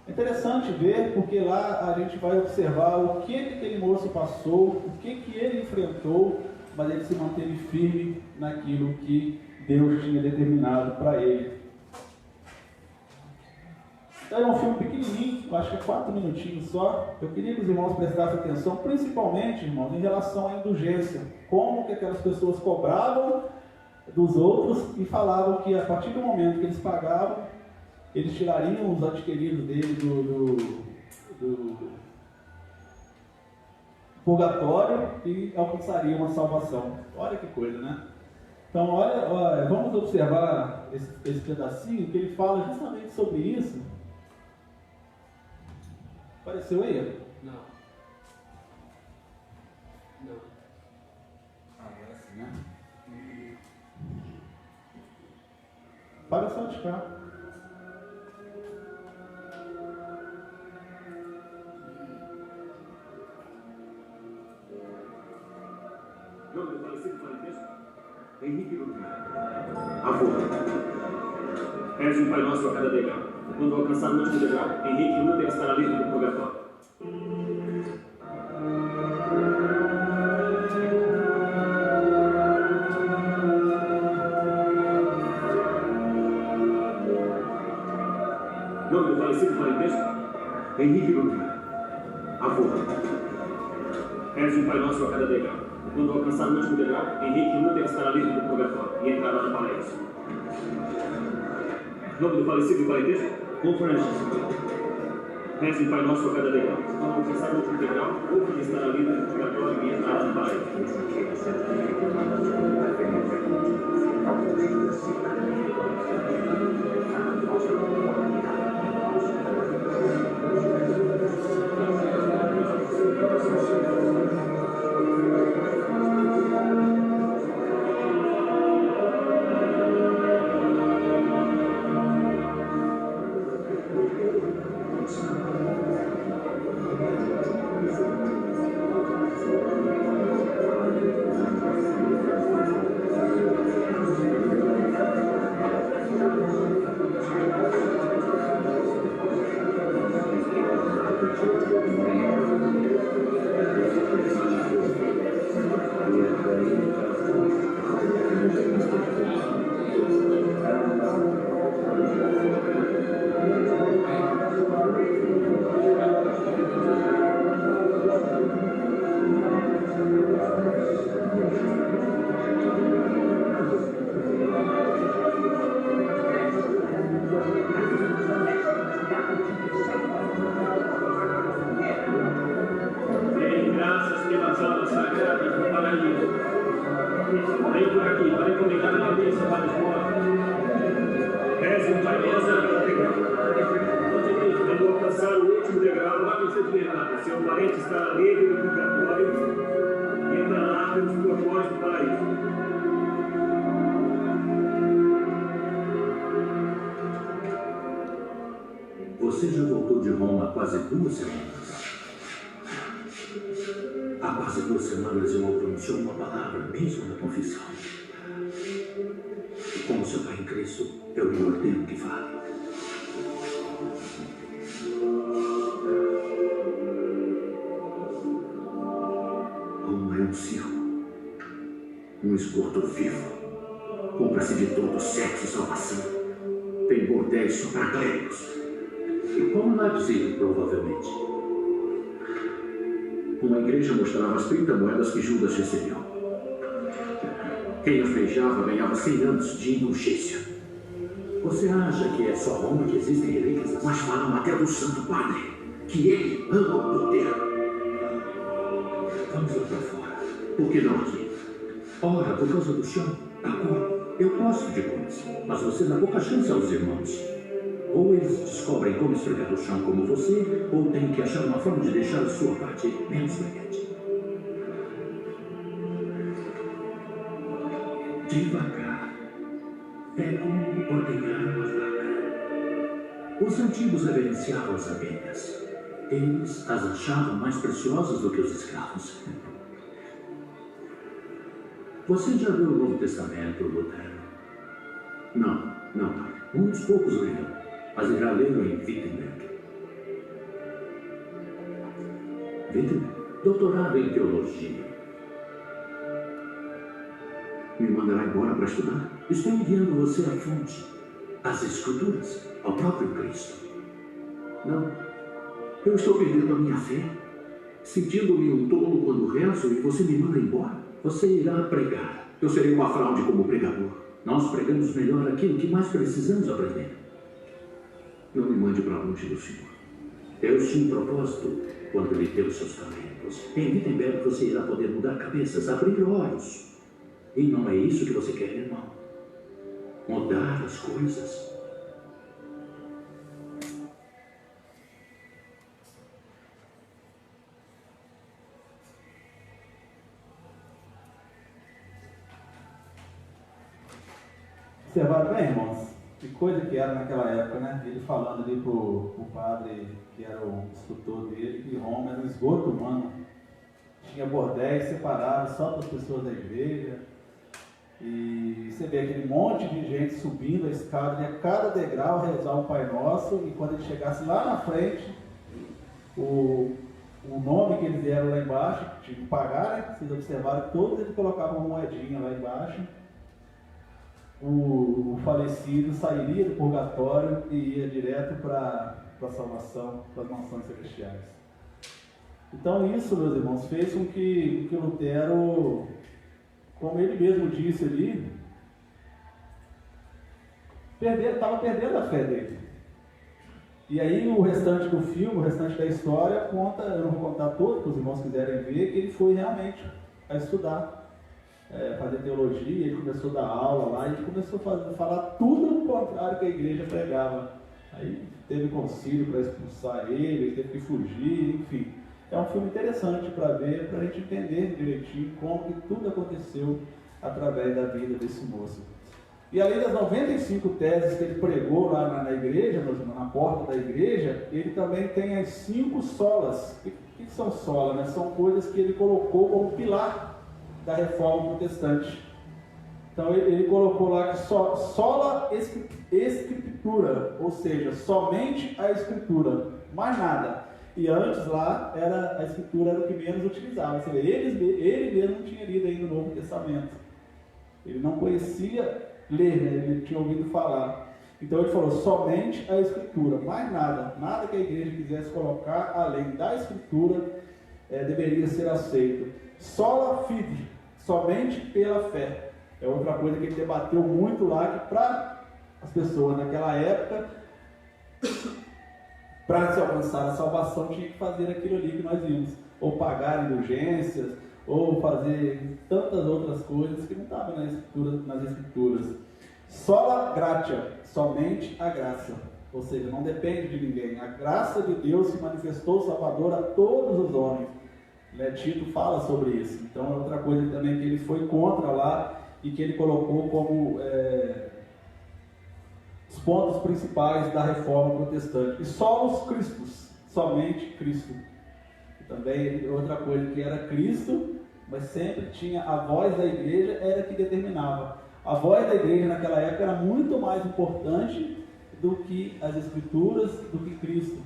é interessante ver, porque lá a gente vai observar o que aquele moço passou, o que ele enfrentou, mas ele se manteve firme naquilo que Deus tinha determinado para ele. Então é um filme pequenininho, eu acho que é 4 minutinhos só. Eu queria que os irmãos prestassem atenção, principalmente, irmãos, em relação à indulgência. Como que aquelas pessoas cobravam dos outros e falavam que a partir do momento que eles pagavam, eles tirariam os adquiridos dele do purgatório e alcançariam a salvação. Olha que coisa, né? Então, olha, vamos observar esse pedacinho que ele fala justamente sobre isso. Apareceu aí? Não. Não. Agora sim, né? Para só de cá. Nome do falecido parentesco? Henrique Lutero. Avô. Reze um Pai Nosso a cada degrau. Quando alcançar o último degrau, Henrique Lutero estará livre do purgatório. Nome do falecido parentesco? Henrique Lutero. Avô. Reze um Pai Nosso a cada degrau. Quando alcançar o último degrau, Henrique Lutero estará livre do purgatório e entrará no paraíso. Nome do falecido parentesco? Dom Francisco. Reze um Pai Nosso a cada degrau. Quando alcançar o último degrau, o filho estará livre do purgatório e entrará no paraíso. nós é a cada degrau. Quando alcançar o último degrau, lá no seu direito, seu parente estará livre do purgatório e entrará pelos portões do paraíso. Você já voltou de Roma há quase 2 semanas. Há quase 2 semanas eu não pronunciou uma palavra, mesmo na confissão. E como seu pai em Cristo, eu me ordeno que fale. Roma é um circo, um esgoto vivo. Compra-se de todo sexo e salvação. Tem bordéis só para clérigos. E como Leipzig, provavelmente. Uma igreja mostrava as 30 moedas que Judas recebeu. Quem as beijava ganhava 100 anos de indulgência. Você acha que é só Roma que existem relíquias? Mas falam até do Santo Padre, que ele ama o poder. Vamos lá para fora. Por que não aqui? Ora, por causa do chão, da cor. Eu gosto de cores, mas você dá pouca chance aos irmãos. Ou eles descobrem como esfregar o chão como você, ou tem que achar uma forma de deixar a sua parte menos brilhante. Devagar. É como ordenhar uma vaca. Os antigos reverenciavam as abelhas. Eles as achavam mais preciosas do que os escravos. Você já viu o Novo Testamento, Lutero? Não, pai. Uns poucos leram. Mas irá lê-lo em Wittenberg. Doutorado em teologia. Me mandará embora para estudar? Estou enviando você à fonte, às escrituras, ao próprio Cristo. Não, eu estou perdendo a minha fé, sentindo-me um tolo quando rezo e você me manda embora. Você irá pregar. Eu serei uma fraude como pregador. Nós pregamos melhor aquilo que mais precisamos aprender. Não me mande para longe do Senhor. Deus tinha um propósito quando Ele deu seus talentos. Em Wittenberg você irá poder mudar cabeças, abrir olhos. E não é isso que você quer, irmão? Mudar as coisas. Observaram bem, irmãos? Que coisa que era naquela época, né? Ele falando ali pro padre, que era o instrutor dele, que Roma era um esgoto humano. Tinha bordéis separados só para as pessoas da igreja. E você vê aquele monte de gente subindo a escada, e a cada degrau rezar um Pai Nosso, e quando ele chegasse lá na frente, o nome que eles deram lá embaixo, tinha que pagar, né? Vocês observaram que todos eles colocavam uma moedinha lá embaixo. O falecido sairia do purgatório e ia direto para a salvação, para as mansões celestiais. Então isso, meus irmãos, fez com que Lutero, como ele mesmo disse ali, estava perdendo a fé dele. E aí o restante do filme, o restante da história, conta, eu não vou contar todo, para os irmãos quiserem ver, que ele foi realmente a estudar. Fazer teologia, ele começou a dar aula lá, e ele começou a falar tudo o contrário que a igreja pregava. Aí teve concílio para expulsar ele teve que fugir, enfim. É um filme interessante para ver, para a gente entender direitinho como que tudo aconteceu através da vida desse moço. E além das 95 teses que ele pregou lá na igreja, na porta da igreja, ele também tem as 5 solas. O que são solas, né? São coisas que ele colocou como pilar da reforma protestante. Então ele colocou lá que sola escritura, ou seja, somente a escritura, mais nada. E antes lá a escritura era o que menos utilizava. Você vê, ele mesmo não tinha lido ainda o Novo Testamento. Ele não conhecia ler, né? Ele tinha ouvido falar. Então ele falou somente a escritura, mais nada. Nada que a igreja quisesse colocar além da escritura deveria ser aceito. Sola fide, somente pela fé. É outra coisa que ele debateu muito lá, que para as pessoas naquela época, para se alcançar a salvação, tinha que fazer aquilo ali que nós vimos, ou pagar indulgências, ou fazer tantas outras coisas que não estavam nas escrituras. Sola gratia, somente a graça. Ou seja, não depende de ninguém. A graça de Deus se manifestou salvador a todos os homens. Tito fala sobre isso. Então é outra coisa também que ele foi contra lá e que ele colocou como os pontos principais da reforma protestante. E só os cristos, somente Cristo. E também outra coisa que era Cristo, mas sempre tinha a voz da igreja, era que determinava. A voz da igreja naquela época era muito mais importante do que as escrituras, do que Cristo.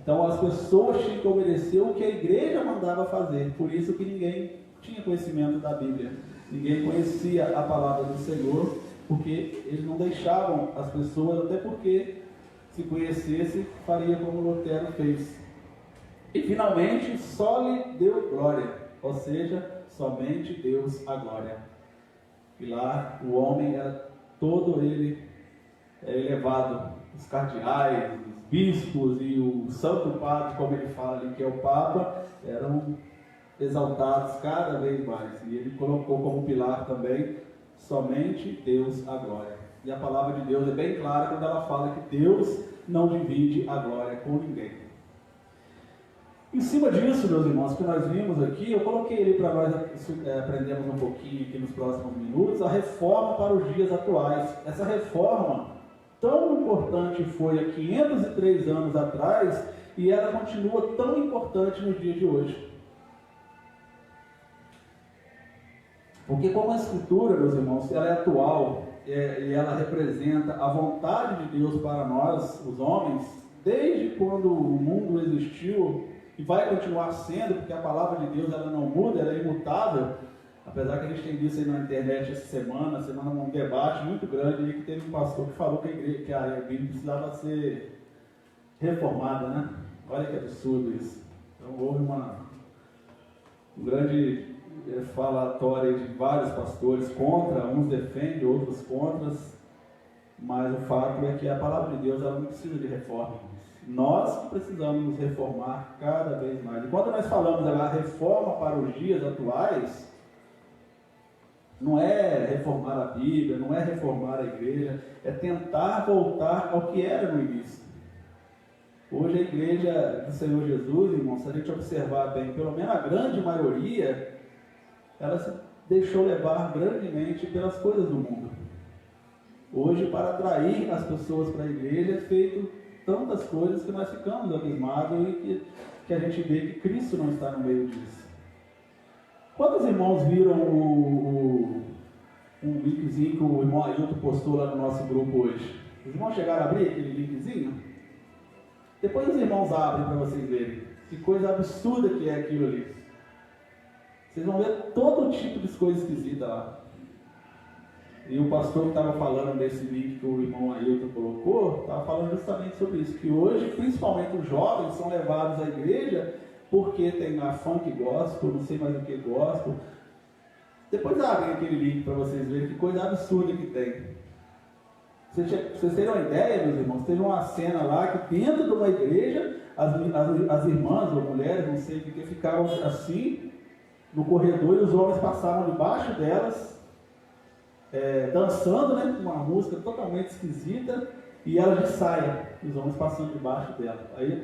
Então as pessoas tinham que obedecer o que a igreja mandava fazer. Por isso que ninguém tinha conhecimento da Bíblia. Ninguém conhecia a palavra do Senhor, porque eles não deixavam as pessoas, até porque se conhecesse, faria como Lutero fez. E finalmente, só lhe deu glória, ou seja, somente Deus a glória. E lá o homem era todo ele elevado, os cardeais, os bispos e o santo padre, como ele fala ali, que é o Papa, eram exaltados cada vez mais. E ele colocou como pilar também, somente Deus a glória. E a palavra de Deus é bem clara quando ela fala que Deus não divide a glória com ninguém. Em cima disso, meus irmãos, que nós vimos aqui, eu coloquei ele para nós aprendermos um pouquinho aqui nos próximos minutos, a reforma para os dias atuais. Essa reforma tão importante foi há 503 anos atrás e ela continua tão importante no dia de hoje. Porque como a Escritura, meus irmãos, ela é atual e ela representa a vontade de Deus para nós, os homens, desde quando o mundo existiu e vai continuar sendo, porque a palavra de Deus ela não muda, ela é imutável. Apesar que a gente tem visto aí na internet essa semana um debate muito grande aí, que teve um pastor que falou que a Bíblia precisava ser reformada, né? Olha que absurdo isso. Então houve um grande falatório de vários pastores contra, uns defendem, outros contra, mas o fato é que a palavra de Deus ela não precisa de reforma. Nós que precisamos nos reformar cada vez mais. E quando nós falamos da reforma para os dias atuais, não é reformar a Bíblia, não é reformar a igreja, é tentar voltar ao que era no início. Hoje a igreja do Senhor Jesus, irmãos, se a gente observar bem, pelo menos a grande maioria, ela se deixou levar grandemente pelas coisas do mundo. Hoje, para atrair as pessoas para a igreja, é feito tantas coisas que nós ficamos abismados e que a gente vê que Cristo não está no meio disso. Quantos irmãos viram um linkzinho que o irmão Ailton postou lá no nosso grupo hoje? Os irmãos chegaram a abrir aquele linkzinho? Depois os irmãos abrem para vocês verem. Que coisa absurda que é aquilo ali. Vocês vão ver todo tipo de coisa esquisita lá. E o pastor que estava falando desse link que o irmão Ailton colocou, estava falando justamente sobre isso. Que hoje, principalmente os jovens, são levados à igreja porque tem a funk gospel, não sei mais o que gospel. Depois abrem aquele link para vocês verem que coisa absurda que tem. Vocês terem uma ideia, meus irmãos, teve uma cena lá que dentro de uma igreja, as irmãs ou mulheres, não sei o que, ficaram assim, no corredor, e os homens passavam debaixo delas, dançando, né, com uma música totalmente esquisita, e elas de saia, os homens passando debaixo dela. Aí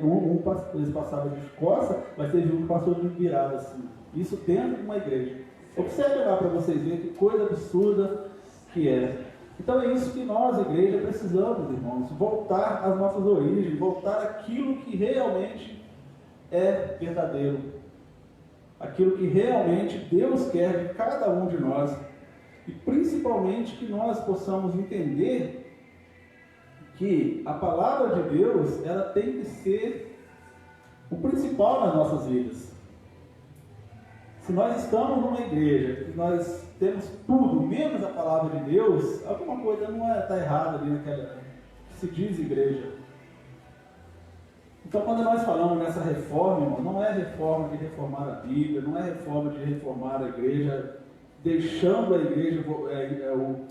eles passavam de costas, mas teve um que passou de virada assim. Isso dentro de uma igreja. Observe lá para vocês verem que coisa absurda que é. Então é isso que nós, igreja, precisamos, irmãos, voltar às nossas origens, voltar àquilo que realmente é verdadeiro, aquilo que realmente Deus quer de cada um de nós, e principalmente que nós possamos entender que a palavra de Deus, ela tem que ser o principal nas nossas vidas. Se nós estamos numa igreja, que nós temos tudo, menos a palavra de Deus, alguma coisa não está errada ali naquela que se diz igreja. Então, quando nós falamos nessa reforma, irmão, não é reforma de reformar a Bíblia, não é reforma de reformar a igreja, deixando a igreja,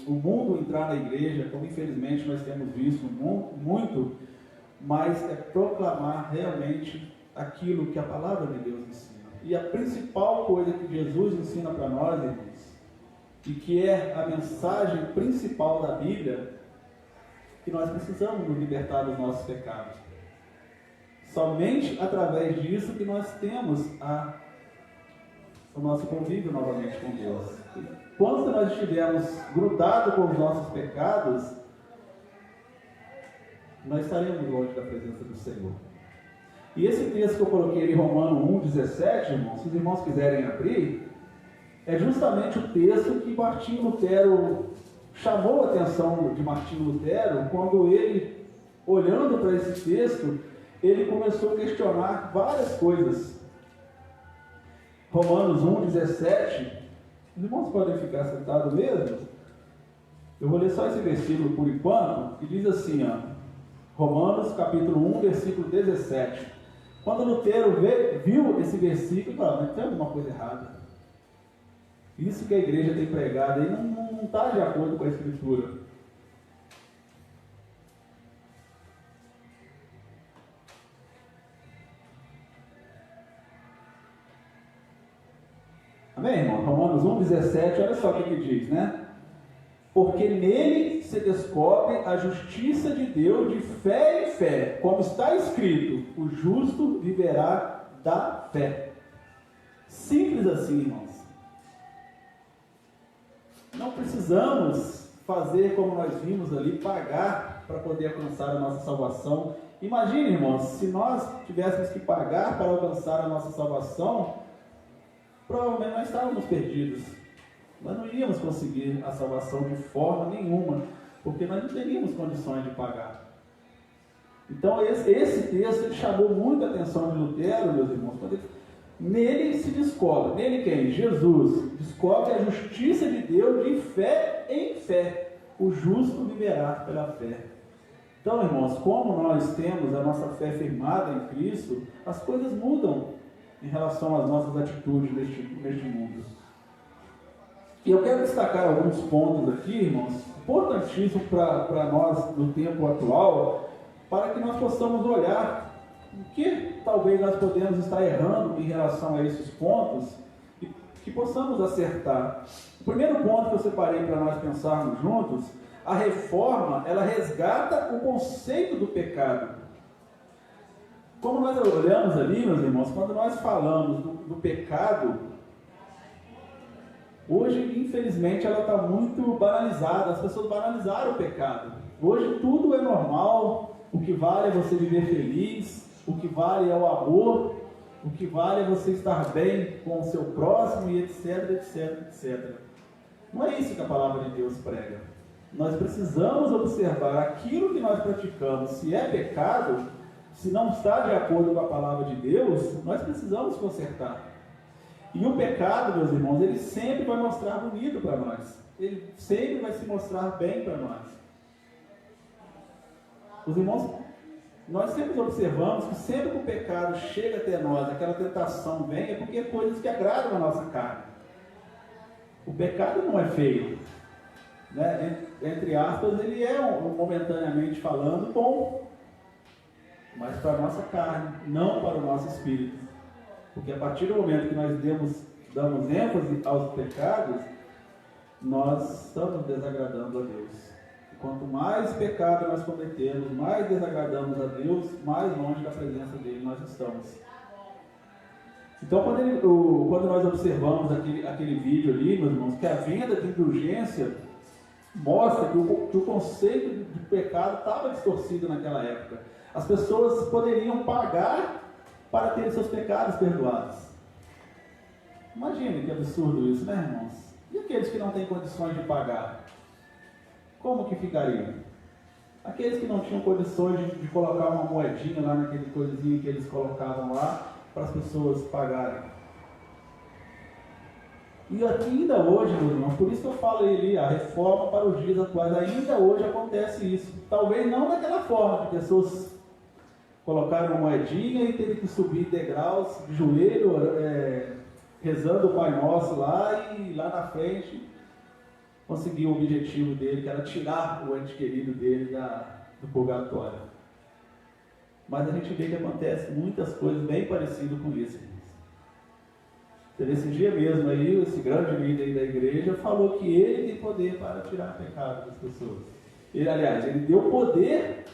o mundo entrar na igreja, como infelizmente nós temos visto muito, mas é proclamar realmente aquilo que a palavra de Deus ensina. E a principal coisa que Jesus ensina para nós, irmãos, e que é a mensagem principal da Bíblia, que nós precisamos nos libertar dos nossos pecados. Somente através disso que nós temos o nosso convívio novamente com Deus. Quando nós estivermos grudados com os nossos pecados, nós estaremos longe da presença do Senhor. E esse texto que eu coloquei em Romanos 1,17, irmãos, se os irmãos quiserem abrir, é justamente o texto que Martinho Lutero chamou a atenção de Martinho Lutero, quando ele, olhando para esse texto, ele começou a questionar várias coisas. Romanos 1,17, os irmãos podem ficar sentados mesmo? Eu vou ler só esse versículo por enquanto, que diz assim, Romanos capítulo 1, versículo 17. Quando Lutero viu esse versículo, ele falou, mas tem alguma coisa errada. Isso que a igreja tem pregado aí não está de acordo com a Escritura. Amém, irmão? Romanos 1,17, olha só o que diz, né? Porque nele se descobre a justiça de Deus de fé em fé, como está escrito, o justo viverá da fé. Simples assim, irmãos. Não precisamos fazer como nós vimos ali, pagar para poder alcançar a nossa salvação. Imagine, irmãos, se nós tivéssemos que pagar para alcançar a nossa salvação, provavelmente nós estávamos perdidos. Nós não iríamos conseguir a salvação de forma nenhuma, porque nós não teríamos condições de pagar. Então esse texto ele chamou muito a atenção de Lutero, meus irmãos, quando nele se descobre, nele quem? Jesus, descobre a justiça de Deus de fé em fé. O justo viverá pela fé. Então, irmãos, como nós temos a nossa fé firmada em Cristo, as coisas mudam em relação às nossas atitudes neste mundo. E eu quero destacar alguns pontos aqui, irmãos, importantíssimos para nós no tempo atual, para que nós possamos olhar o que talvez nós podemos estar errando em relação a esses pontos e que possamos acertar. O primeiro ponto que eu separei para nós pensarmos juntos, a reforma, ela resgata o conceito do pecado. Como nós olhamos ali, meus irmãos, quando nós falamos do pecado, hoje, infelizmente, ela está muito banalizada. As pessoas banalizaram o pecado. Hoje tudo é normal, o que vale é você viver feliz, o que vale é o amor, o que vale é você estar bem com o seu próximo e etc, etc, etc. Não é isso que a palavra de Deus prega. Nós precisamos observar aquilo que nós praticamos. Se é pecado, se não está de acordo com a palavra de Deus, nós precisamos consertar. E o pecado, meus irmãos, ele sempre vai mostrar bonito para nós. Ele sempre vai se mostrar bem para nós. Os irmãos, nós sempre observamos que sempre que o pecado chega até nós, aquela tentação vem, é porque é coisas que agradam a nossa carne. O pecado não é feio, né? Entre aspas, ele é, momentaneamente falando, bom, mas para a nossa carne, não para o nosso espírito. Porque a partir do momento que nós damos ênfase aos pecados, nós estamos desagradando a Deus. E quanto mais pecado nós cometemos, mais desagradamos a Deus, mais longe da presença dele nós estamos. Então, quando nós observamos aquele vídeo ali, meus irmãos, que a venda de indulgência mostra que o conceito de pecado estava distorcido naquela época. As pessoas poderiam pagar para ter seus pecados perdoados. Imagine que absurdo isso, né, irmãos? E aqueles que não têm condições de pagar? Como que ficariam? Aqueles que não tinham condições de colocar uma moedinha lá naquele coisinho que eles colocavam lá para as pessoas pagarem. E ainda hoje, meus irmãos, por isso que eu falo ali, a reforma para os dias atuais, ainda hoje acontece isso. Talvez não daquela forma, de pessoas colocaram uma moedinha e teve que subir degraus de joelho, rezando o Pai Nosso lá, e lá na frente conseguiu o objetivo dele, que era tirar o ente querido dele do purgatório. Mas a gente vê que acontece muitas coisas bem parecidas com isso. Esse dia mesmo aí, esse grande líder aí da igreja falou que ele tem poder para tirar o pecado das pessoas. Ele deu poder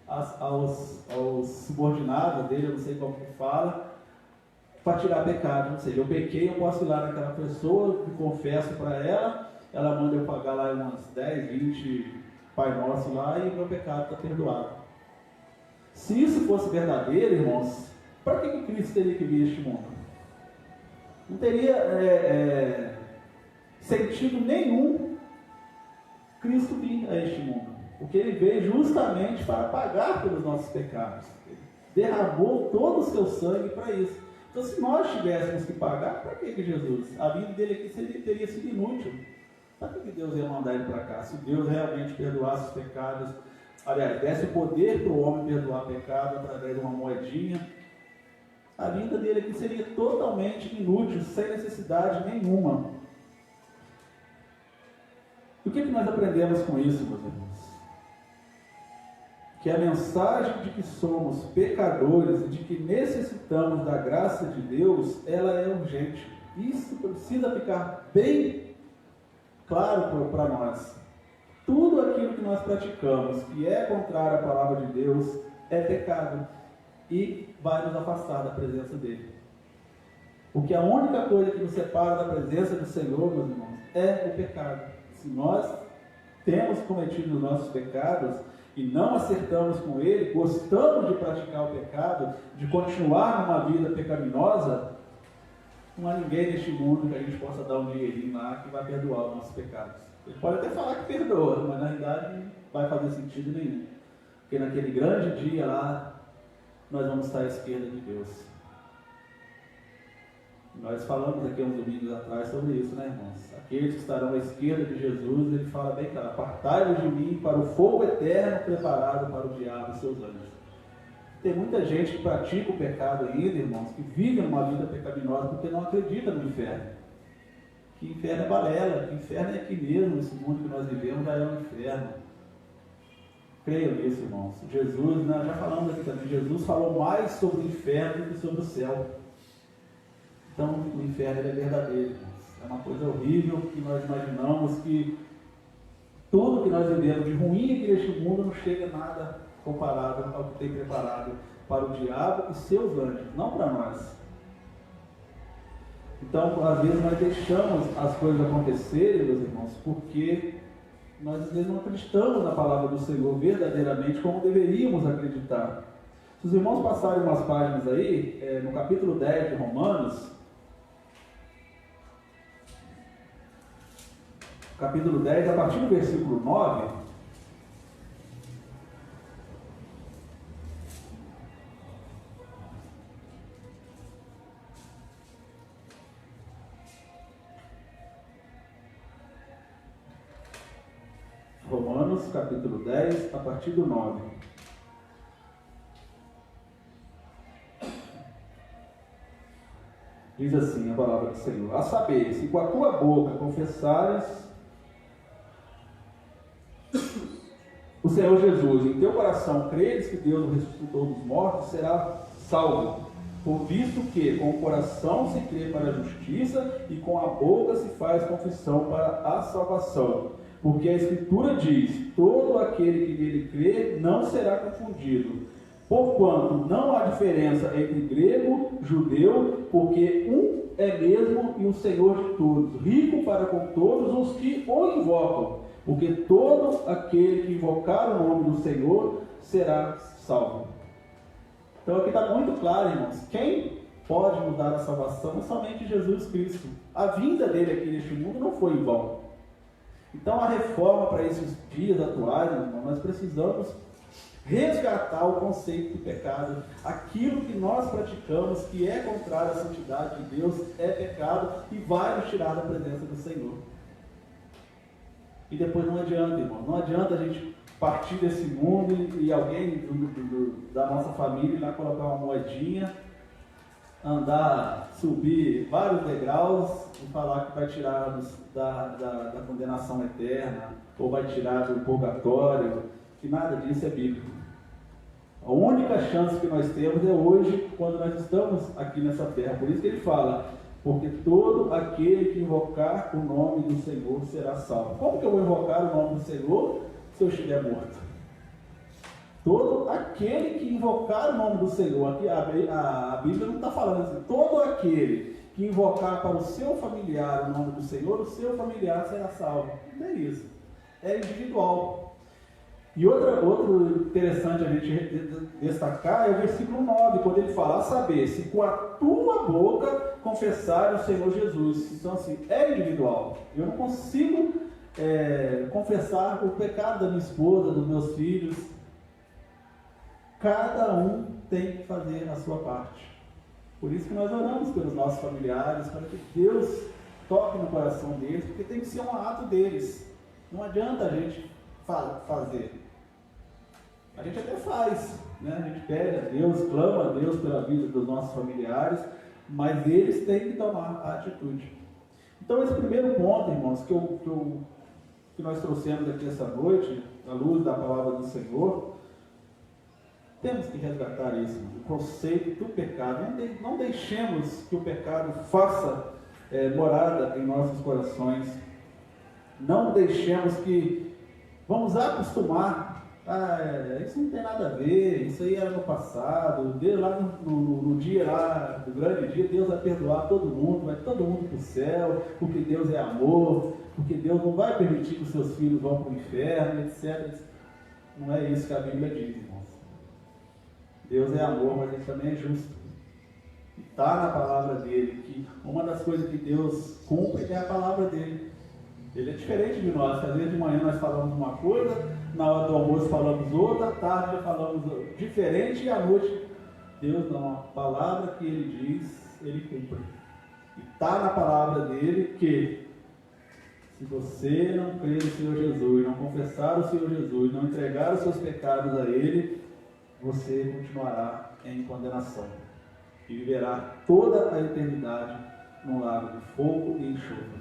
aos subordinados dele, eu não sei como que fala, para tirar pecado. Ou seja, eu pequei, eu posso ir lá naquela pessoa, me confesso para ela manda eu pagar lá umas 10, 20 Pai Nosso lá e o meu pecado está perdoado. Se isso fosse verdadeiro, irmãos, para que Cristo teria que vir a este mundo? Não teria sentido nenhum Cristo vir a este mundo. Porque Ele veio justamente para pagar pelos nossos pecados. Ele derramou todo o seu sangue para isso. Então, se nós tivéssemos que pagar, para que Jesus? A vida dele aqui teria sido inútil. Para que Deus ia mandar ele para cá? Se Deus realmente perdoasse os pecados, aliás, desse o poder para o homem perdoar pecado através de uma moedinha, a vida dele aqui seria totalmente inútil, sem necessidade nenhuma. E o que nós aprendemos com isso, meus irmãos? Que a mensagem de que somos pecadores e de que necessitamos da graça de Deus, ela é urgente. Isso precisa ficar bem claro para nós. Tudo aquilo que nós praticamos que é contrário à palavra de Deus é pecado e vai nos afastar da presença dele. Porque a única coisa que nos separa da presença do Senhor, meus irmãos, é o pecado. Se nós temos cometido os nossos pecados e não acertamos com ele, gostamos de praticar o pecado, de continuar numa vida pecaminosa, não há ninguém neste mundo que a gente possa dar um dinheirinho lá que vai perdoar os nossos pecados. Ele pode até falar que perdoa, mas na realidade não vai fazer sentido nenhum. Porque naquele grande dia lá, nós vamos estar à esquerda de Deus. Nós falamos aqui uns domingos atrás sobre isso, né, irmãos? Aqueles que estarão à esquerda de Jesus, ele fala bem claro: apartai-vos de mim para o fogo eterno preparado para o diabo e seus anjos. Tem muita gente que pratica o pecado ainda, irmãos, que vive numa vida pecaminosa porque não acredita no inferno. Que inferno é balela, que inferno é aqui mesmo, esse mundo que nós vivemos já é um inferno. Creiam nisso, irmãos. Jesus, nós já falamos aqui também, Jesus falou mais sobre o inferno do que sobre o céu. Então, o inferno é verdadeiro, irmãos. É uma coisa horrível que nós imaginamos que tudo que nós vivemos de ruim aqui neste mundo não chega a nada comparado ao que tem preparado para o diabo e seus anjos, não para nós. Então, às vezes nós deixamos as coisas acontecerem, meus irmãos, porque nós às vezes não acreditamos na palavra do Senhor verdadeiramente como deveríamos acreditar. Se os irmãos passarem umas páginas aí, no capítulo 10 de Romanos, capítulo 10, a partir do versículo 9, Romanos, capítulo 10, a partir do 9. Diz assim a palavra do Senhor: a saber, se com a tua boca confessares o Senhor Jesus, em teu coração creres que Deus o ressuscitou dos mortos, será salvo. Por visto que com o coração se crê para a justiça e com a boca se faz confissão para a salvação. Porque a Escritura diz: todo aquele que nele crê não será confundido. Porquanto não há diferença entre grego e judeu, porque um é mesmo e o Senhor de todos, rico para com todos os que o invocam. Porque todo aquele que invocar o nome do Senhor será salvo. Então aqui está muito claro, irmãos, quem pode nos dar a salvação é somente Jesus Cristo. A vinda dele aqui neste mundo não foi em vão. Então a reforma para esses dias atuais, irmão, nós precisamos resgatar o conceito do pecado. Aquilo que nós praticamos que é contrário à santidade de Deus é pecado e vai nos tirar da presença do Senhor. E depois não adianta, irmão, não adianta a gente partir desse mundo e alguém da nossa família ir lá colocar uma moedinha, andar, subir vários degraus e falar que vai tirar-nos da condenação eterna ou vai tirar do purgatório, que nada disso é bíblico. A única chance que nós temos é hoje, quando nós estamos aqui nessa terra. Por isso que ele fala: porque todo aquele que invocar o nome do Senhor será salvo. Como que eu vou invocar o nome do Senhor se eu estiver morto? Todo aquele que invocar o nome do Senhor, aqui a Bíblia não está falando assim, todo aquele que invocar para o seu familiar o nome do Senhor, o seu familiar será salvo. Não é isso. É individual. E outro interessante a gente destacar é o versículo 9, quando ele fala, a saber, se com a tua boca confessar o Senhor Jesus. Então assim, é individual. Eu não consigo confessar o pecado da minha esposa, dos meus filhos. Cada um tem que fazer a sua parte. Por isso que nós oramos pelos nossos familiares, para que Deus toque no coração deles, porque tem que ser um ato deles. Não adianta a gente fazer. A gente até faz, né? A gente pede a Deus, clama a Deus pela vida dos nossos familiares, mas eles têm que tomar a atitude. Então esse primeiro ponto, irmãos, que nós trouxemos aqui essa noite, à luz da palavra do Senhor, temos que resgatar isso, o conceito do pecado. Não deixemos que o pecado faça morada em nossos corações. Não deixemos que vamos acostumar. Isso não tem nada a ver, isso aí era no passado. Deus lá no dia lá, no grande dia, Deus vai perdoar todo mundo, vai todo mundo para o céu, porque Deus é amor, porque Deus não vai permitir que os seus filhos vão para o inferno, etc. Não é isso que a Bíblia diz, irmãos. Deus é amor, mas Ele também é justo. Está na palavra dele que uma das coisas que Deus cumpre é a palavra dele. Ele é diferente de nós, que às vezes de manhã nós falamos uma coisa, na hora do almoço falamos outra, à tarde já falamos diferente e à noite. Deus não, a palavra que Ele diz, Ele cumpre. E está na palavra dele que se você não crer no Senhor Jesus, não confessar o Senhor Jesus, não entregar os seus pecados a Ele, você continuará em condenação e viverá toda a eternidade no lago de fogo e enxofre.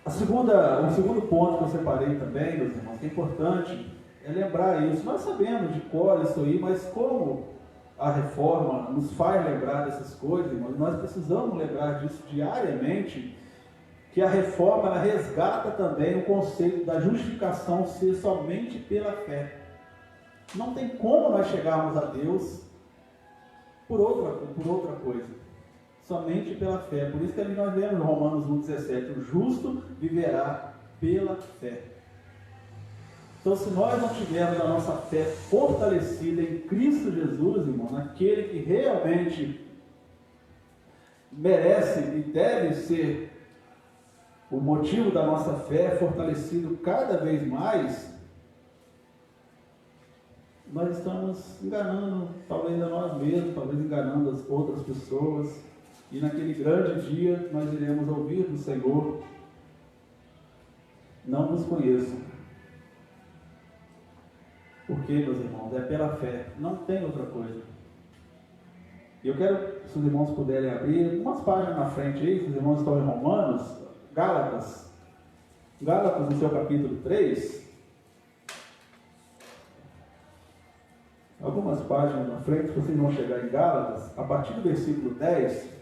O segundo ponto que eu separei também, meus irmãos, que é importante, é lembrar isso. Nós sabemos de cor isso aí, mas como a reforma nos faz lembrar dessas coisas, irmãos, nós precisamos lembrar disso diariamente, que a reforma ela resgata também o conceito da justificação ser somente pela fé. Não tem como nós chegarmos a Deus por outra coisa. Somente pela fé. Por isso que ali nós vemos em Romanos 1,17, o justo viverá pela fé. Então, se nós não tivermos a nossa fé fortalecida em Cristo Jesus, irmão, naquele que realmente merece e deve ser o motivo da nossa fé fortalecido cada vez mais, nós estamos enganando talvez a nós mesmos, talvez enganando as outras pessoas. E naquele grande dia nós iremos ouvir do Senhor: não nos conheço. Porque, meus irmãos, é pela fé, não tem outra coisa. E eu quero, se os irmãos puderem abrir umas páginas na frente aí, se os irmãos estão em Romanos, Gálatas no seu capítulo 3, algumas páginas na frente, vocês vão chegar em Gálatas, a partir do versículo 10,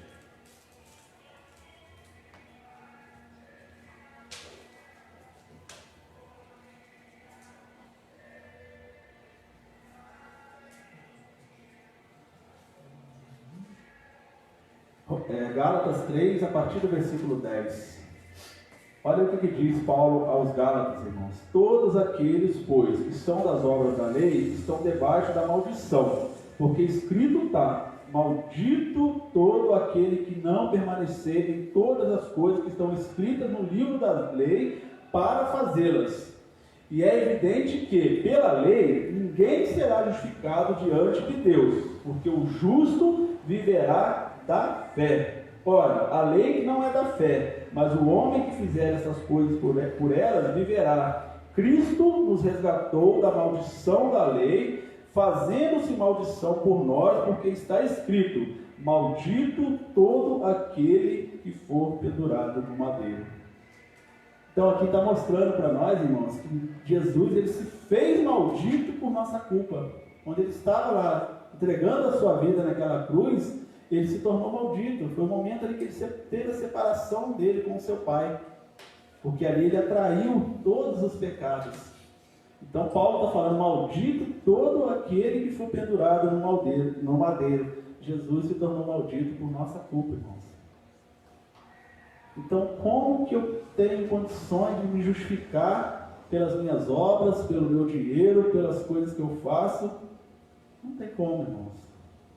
Gálatas 3, a partir do versículo 10. Olha o que diz Paulo aos Gálatas, irmãos. Todos aqueles, pois, que são das obras da lei, estão debaixo da maldição, porque escrito está: maldito todo aquele que não permanecer em todas as coisas que estão escritas no livro da lei para fazê-las. E é evidente que, pela lei, ninguém será justificado diante de Deus, porque o justo viverá da fé. Ora, a lei não é da fé, mas o homem que fizer essas coisas por elas viverá. Cristo nos resgatou da maldição da lei, fazendo-se maldição por nós, porque está escrito: maldito todo aquele que for pendurado no madeiro. Então aqui está mostrando para nós, irmãos, que Jesus ele se fez maldito por nossa culpa. Quando ele estava lá entregando a sua vida naquela cruz, ele se tornou maldito. Foi o momento ali que ele teve a separação dele com o seu pai. porque ali ele atraiu todos os pecados. Então Paulo está falando, maldito todo aquele que foi pendurado no madeiro. Jesus se tornou maldito por nossa culpa, irmãos. Então, como que eu tenho condições de me justificar pelas minhas obras, pelo meu dinheiro, pelas coisas que eu faço? Não tem como, irmãos.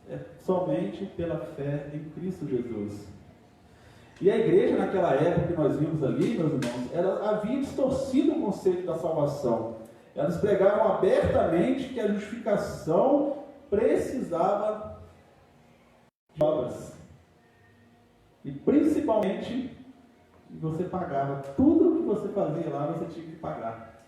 É somente pela fé em Cristo Jesus. E a igreja, naquela época que nós vimos ali, meus irmãos, ela havia distorcido o conceito da salvação. Elas pregavam abertamente que a justificação precisava de obras. E principalmente, você pagava. Tudo que você fazia lá, você tinha que pagar.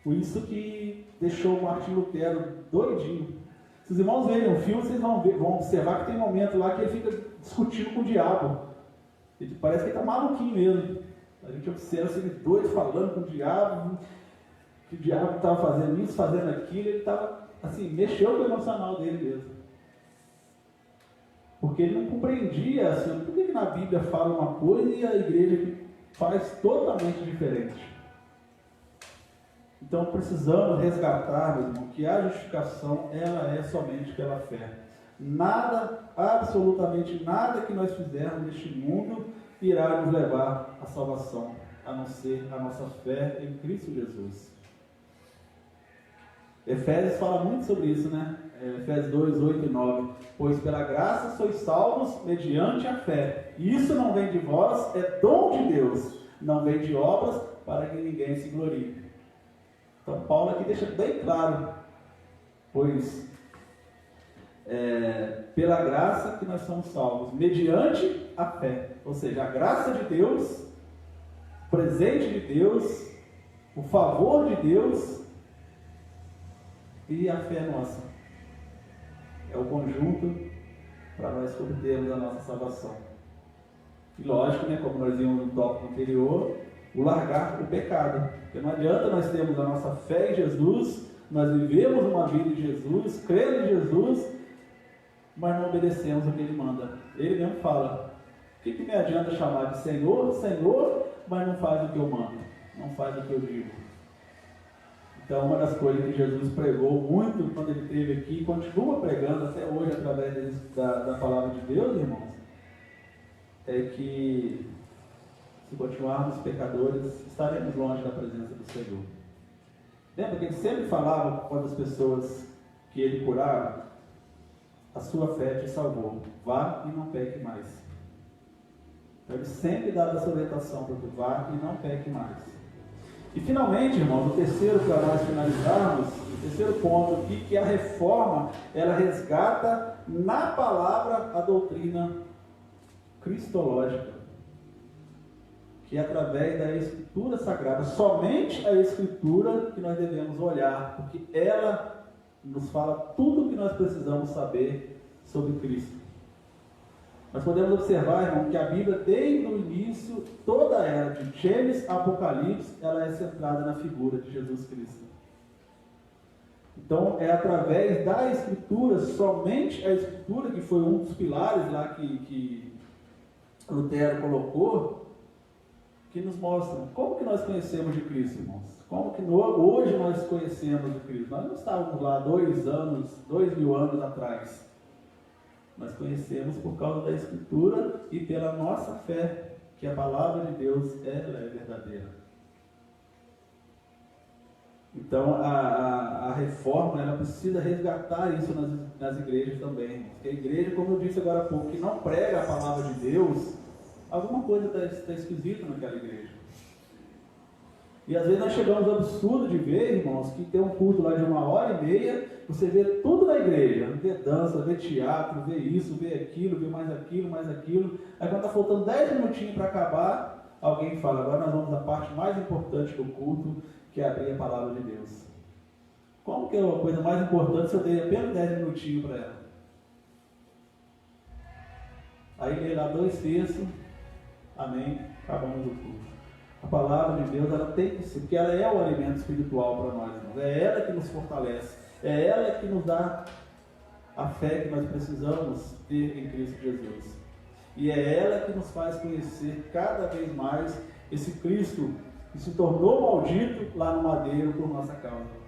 Por isso que deixou o Martim Lutero doidinho. Se os irmãos verem o filme, vocês vão observar que tem um momento lá que ele fica discutindo com o diabo. Ele parece que ele está maluquinho mesmo. A gente observa assim, ele doido falando com o diabo, que o diabo estava fazendo isso, fazendo aquilo, ele estava assim, mexeu com o emocional dele mesmo. Porque ele não compreendia assim, por que na Bíblia fala uma coisa e a igreja faz totalmente diferente. Então precisamos resgatar, meu irmão, que a justificação ela é somente pela fé. Nada, absolutamente nada que nós fizermos neste mundo irá nos levar à salvação, a não ser a nossa fé em Cristo Jesus. Efésios fala muito sobre isso, né? Efésios 2, 8 e 9. Pois pela graça sois salvos mediante a fé. Isso não vem de vós, é dom de Deus. Não vem de obras para que ninguém se glorie. Então Paulo aqui deixa bem claro. Pois pela graça que nós somos salvos, mediante a fé. Ou seja, a graça de Deus, o presente de Deus, o favor de Deus e a fé nossa. É o conjunto para nós obtermos a nossa salvação. E lógico, né, como nós vimos no tópico anterior, o largar o pecado. Porque não adianta nós termos a nossa fé em Jesus, nós vivemos uma vida em Jesus, crendo em Jesus, mas não obedecemos o que Ele manda. Ele mesmo fala, o que me adianta chamar de Senhor, Senhor, mas não faz o que eu mando, não faz o que eu digo. Então, uma das coisas que Jesus pregou muito quando Ele esteve aqui, e continua pregando até hoje através da palavra de Deus, irmãos, é que se continuarmos pecadores, estaremos longe da presença do Senhor. Lembra que Ele sempre falava com as pessoas que Ele curava? A sua fé te salvou, vá e não peque mais. Então, Ele sempre dava essa orientação para tu, vá e não peque mais. E finalmente, irmãos, o terceiro, para nós finalizarmos, o terceiro ponto aqui, que a reforma, ela resgata na palavra a doutrina cristológica, que é através da Escritura Sagrada, somente a Escritura que nós devemos olhar, porque ela nos fala tudo o que nós precisamos saber sobre Cristo. Nós podemos observar, irmão, que a Bíblia, desde o início, toda ela, de Gênesis a Apocalipse, ela é centrada na figura de Jesus Cristo. Então, é através da Escritura, somente a Escritura, que foi um dos pilares lá que Lutero colocou, que nos mostra como que nós conhecemos de Cristo, irmãos. Como que hoje nós conhecemos de Cristo. Nós não estávamos lá 2000 anos atrás. Nós conhecemos por causa da Escritura e pela nossa fé, que a palavra de Deus ela é verdadeira. Então a reforma ela precisa resgatar isso nas igrejas também. Porque a igreja, como eu disse agora há pouco, que não prega a palavra de Deus, alguma coisa está esquisita naquela igreja. E às vezes nós chegamos ao absurdo de ver, irmãos, que tem um culto lá de 1h30, você vê tudo na igreja, vê dança, vê teatro, vê isso, vê aquilo, vê mais aquilo, mais aquilo. Aí quando está faltando 10 minutinhos para acabar, alguém fala, agora nós vamos à parte mais importante do culto, que é abrir a palavra de Deus. Como que é a coisa mais importante se eu dei apenas 10 minutinhos para ela? Aí lê lá 2/3, amém, acabamos o culto. A palavra de Deus, ela tem que ser, porque ela é o alimento espiritual para nós, irmãos. É ela que nos fortalece, é ela que nos dá a fé que nós precisamos ter em Cristo Jesus. E é ela que nos faz conhecer cada vez mais esse Cristo que se tornou maldito lá no madeiro por nossa causa.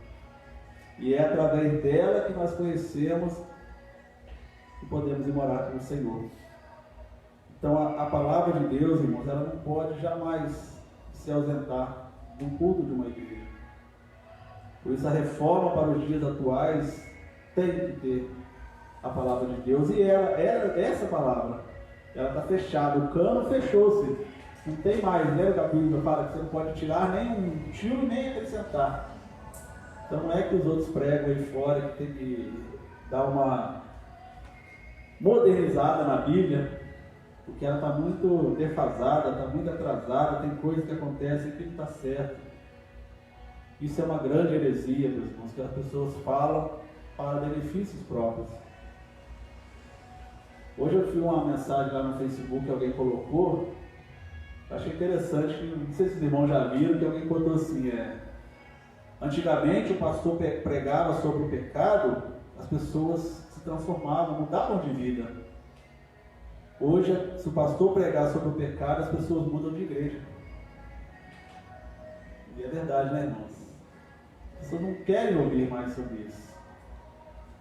E é através dela que nós conhecemos e podemos ir morar com o Senhor. Então a palavra de Deus, irmãos, ela não pode jamais se ausentar do culto de uma igreja. Por isso a reforma para os dias atuais tem que ter a palavra de Deus. E essa palavra, ela está fechada, o cano fechou-se. Não tem mais, lembra que a Bíblia fala que você não pode tirar nem um tiro e nem acrescentar. Então não é que os outros pregam aí fora que tem que dar uma modernizada na Bíblia, porque ela está muito defasada, está muito atrasada, tem coisas que acontecem que não está certo. Isso é uma grande heresia, meus irmãos, que as pessoas falam para benefícios próprios. Hoje eu vi uma mensagem lá no Facebook que alguém colocou, achei interessante, não sei se os irmãos já viram, que alguém botou assim, antigamente o pastor pregava sobre o pecado, as pessoas se transformavam, mudavam de vida. Hoje, se o pastor pregar sobre o pecado, as pessoas mudam de igreja. E é verdade, né, irmãos? As pessoas não querem ouvir mais sobre isso.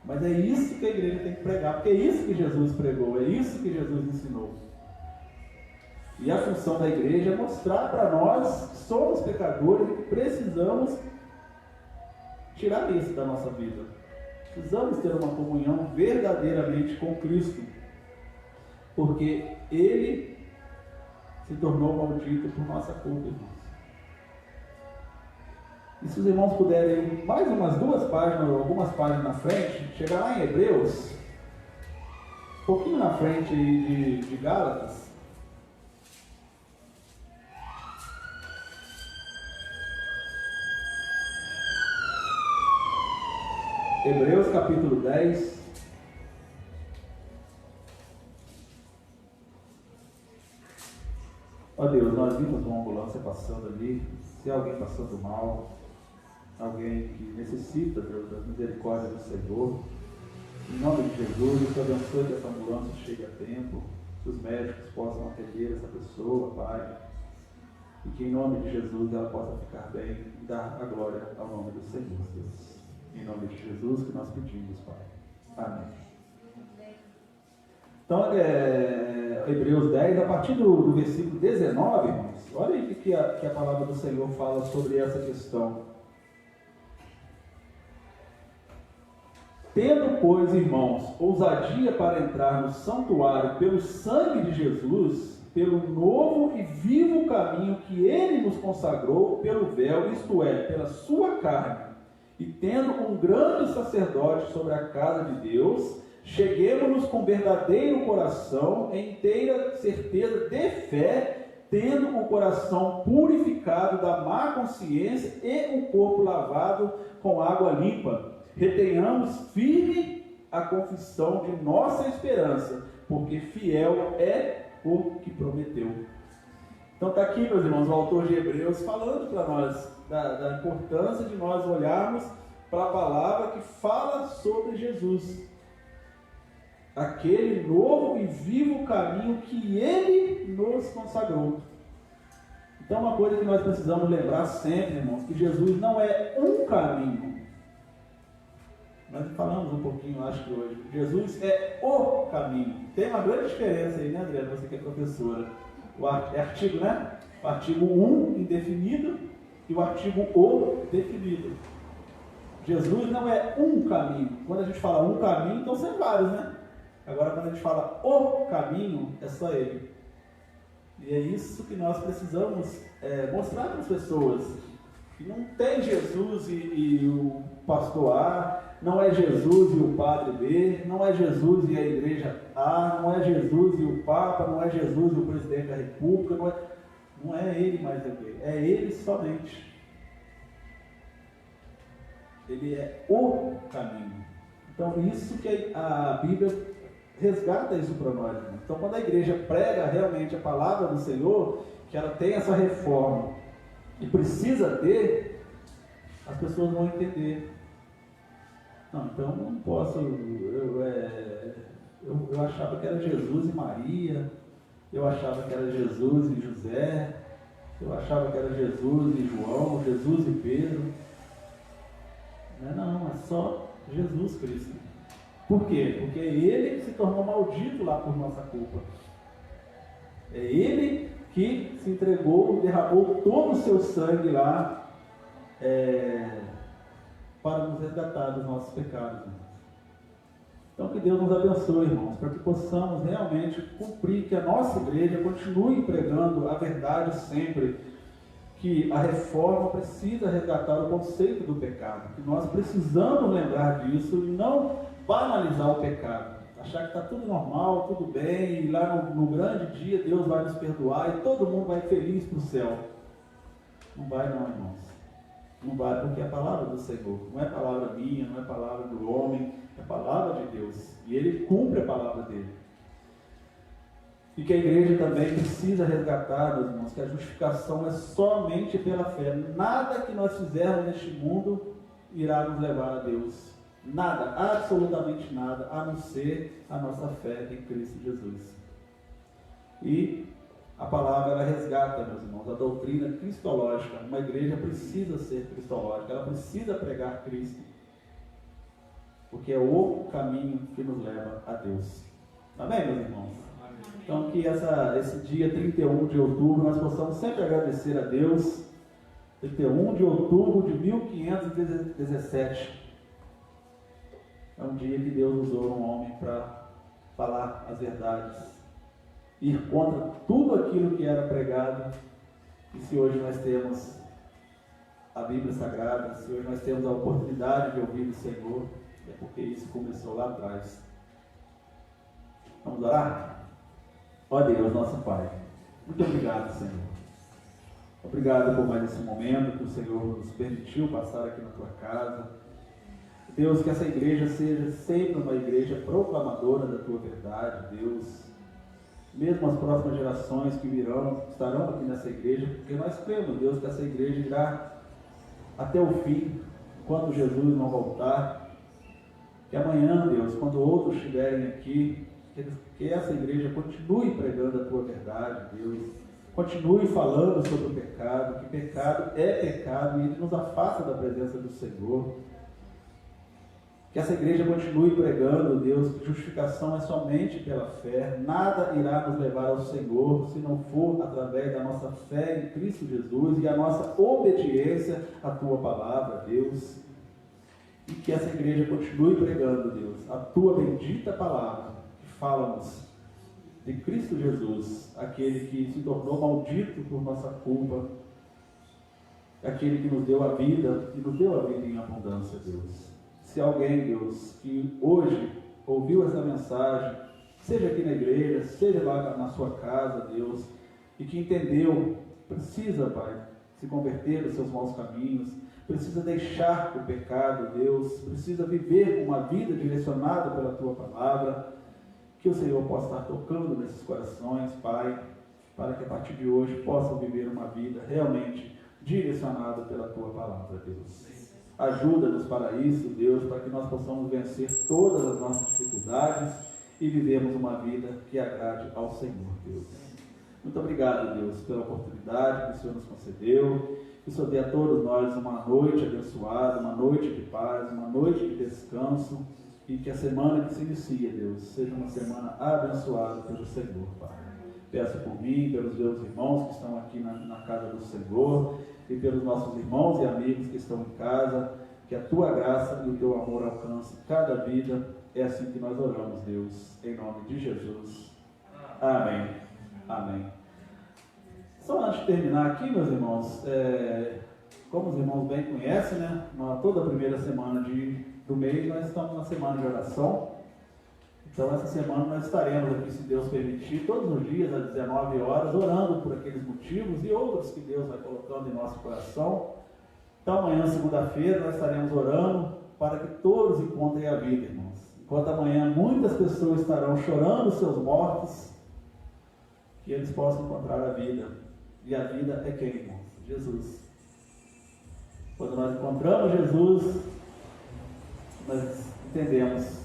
Mas é isso que a igreja tem que pregar, porque é isso que Jesus pregou, é isso que Jesus ensinou. E a função da igreja é mostrar para nós que somos pecadores e que precisamos tirar isso da nossa vida. Precisamos ter uma comunhão verdadeiramente com Cristo, porque Ele se tornou maldito por nossa culpa, irmãos. E se os irmãos puderem mais umas 2 páginas, algumas páginas na frente, chegar lá em Hebreus, um pouquinho na frente de Gálatas. Hebreus capítulo 10. Ó Deus, nós vimos uma ambulância passando ali. Se alguém passando mal, alguém que necessita, Deus, da misericórdia do Senhor, em nome de Jesus, que abençoe que essa ambulância chegue a tempo, que os médicos possam atender essa pessoa, Pai, e que em nome de Jesus ela possa ficar bem e dar a glória ao nome do Senhor, Deus. Em nome de Jesus que nós pedimos, Pai. Amém. Então, Hebreus 10, a partir do versículo 19, irmãos, olha aí que a palavra do Senhor fala sobre essa questão. Tendo, pois, irmãos, ousadia para entrar no santuário pelo sangue de Jesus, pelo novo e vivo caminho que Ele nos consagrou pelo véu, isto é, pela sua carne, e tendo um grande sacerdote sobre a casa de Deus, cheguemos-nos com verdadeiro coração, em inteira certeza de fé, tendo o coração purificado da má consciência e o corpo lavado com água limpa. Retenhamos firme a confissão de nossa esperança, porque fiel é o que prometeu. Então está aqui, meus irmãos, o autor de Hebreus falando para nós da importância de nós olharmos para a palavra que fala sobre Jesus, aquele novo e vivo caminho que Ele nos consagrou. Então uma coisa que nós precisamos lembrar sempre, irmãos, que Jesus não é um caminho. Nós falamos um pouquinho, acho que hoje. Jesus é o caminho. Tem uma grande diferença aí, né, Adriana? Você que é professora. É artigo, né? O artigo 1 indefinido e o artigo o definido. Jesus não é um caminho. Quando a gente fala um caminho, então são vários, né? Agora, quando a gente fala o caminho, é só Ele. E é isso que nós precisamos mostrar para as pessoas. Que não tem Jesus e o pastor A, não é Jesus e o padre B, não é Jesus e a igreja A, não é Jesus e o Papa, não é Jesus e o presidente da República, não é Ele mais é Ele somente. Ele é o caminho. Então isso que a Bíblia resgata isso para nós. Então quando a igreja prega realmente a palavra do Senhor, que ela tem essa reforma e precisa ter, as pessoas vão entender. Não, então não posso, eu achava que era Jesus e Maria, eu achava que era Jesus e José, Eu achava que era Jesus e João, Jesus e Pedro. Não, é só Jesus Cristo. Por quê? Porque é Ele que se tornou maldito lá por nossa culpa. É Ele que se entregou, derramou todo o seu sangue lá para nos resgatar dos nossos pecados. Então que Deus nos abençoe, irmãos, para que possamos realmente cumprir, que a nossa igreja continue pregando a verdade sempre, que a reforma precisa resgatar o conceito do pecado, que nós precisamos lembrar disso e não banalizar o pecado, achar que está tudo normal, tudo bem, e lá no grande dia Deus vai nos perdoar e todo mundo vai feliz para o céu. Não vai não, irmãos. Não vai, porque é a palavra do Senhor, não é palavra minha, não é palavra do homem, é a palavra de Deus, e Ele cumpre a palavra dele. E que a igreja também precisa resgatar, meus irmãos, que a justificação é somente pela fé. Nada que nós fizermos neste mundo irá nos levar a Deus. Nada, absolutamente nada, a não ser a nossa fé em Cristo Jesus. E a palavra, ela resgata, meus irmãos, a doutrina cristológica. Uma igreja precisa ser cristológica, ela precisa pregar Cristo, porque é o caminho que nos leva a Deus. Amém, meus irmãos? Então que esse dia 31 de outubro nós possamos sempre agradecer a Deus. 31 de outubro de 1517. É um dia que Deus usou um homem para falar as verdades, ir contra tudo aquilo que era pregado. E se hoje nós temos a Bíblia Sagrada, se hoje nós temos a oportunidade de ouvir o Senhor, é porque isso começou lá atrás. Vamos orar? Ó Deus, nosso Pai, muito obrigado, Senhor. Obrigado por mais esse momento que o Senhor nos permitiu passar aqui na Tua casa. Deus, que essa igreja seja sempre uma igreja proclamadora da Tua verdade, Deus. Mesmo as próximas gerações que virão, estarão aqui nessa igreja, porque nós cremos, Deus, que essa igreja irá até o fim, quando Jesus não voltar. Que amanhã, Deus, quando outros estiverem aqui, que essa igreja continue pregando a Tua verdade, Deus. Continue falando sobre o pecado, que pecado é pecado e ele nos afasta da presença do Senhor. Que essa igreja continue pregando, Deus, que justificação é somente pela fé. Nada irá nos levar ao Senhor se não for através da nossa fé em Cristo Jesus e a nossa obediência à Tua palavra, Deus. E que essa igreja continue pregando, Deus, a Tua bendita palavra, que fala-nos de Cristo Jesus, aquele que se tornou maldito por nossa culpa, aquele que nos deu a vida e nos deu a vida em abundância, Deus. Se alguém, Deus, que hoje ouviu essa mensagem, seja aqui na igreja, seja lá na sua casa, Deus, e que entendeu, precisa, Pai, se converter dos seus maus caminhos, precisa deixar o pecado, Deus, precisa viver uma vida direcionada pela Tua palavra, que o Senhor possa estar tocando nesses corações, Pai, para que a partir de hoje possam viver uma vida realmente direcionada pela Tua palavra, Deus. Ajuda-nos para isso, Deus, para que nós possamos vencer todas as nossas dificuldades e vivermos uma vida que agrade ao Senhor, Deus. Muito obrigado, Deus, pela oportunidade que o Senhor nos concedeu. Que o Senhor dê a todos nós uma noite abençoada, uma noite de paz, uma noite de descanso, e que a semana que se inicia, Deus, seja uma semana abençoada pelo Senhor, Pai. Peço por mim, pelos meus irmãos que estão aqui na casa do Senhor, e pelos nossos irmãos e amigos que estão em casa, que a Tua graça e o Teu amor alcance cada vida. É assim que nós oramos, Deus, em nome de Jesus. Amém. Amém. Só antes de terminar aqui, meus irmãos, como os irmãos bem conhecem, né? Toda a primeira semana do mês nós estamos na semana de oração. Então essa semana nós estaremos aqui, se Deus permitir, todos os dias às 19 horas, orando por aqueles motivos e outros que Deus vai colocando em nosso coração. Então amanhã, segunda-feira, nós estaremos orando para que todos encontrem a vida, irmãos. Enquanto amanhã muitas pessoas estarão chorando seus mortos, que eles possam encontrar a vida. E a vida é quem, irmãos? Jesus. Quando nós encontramos Jesus, nós entendemos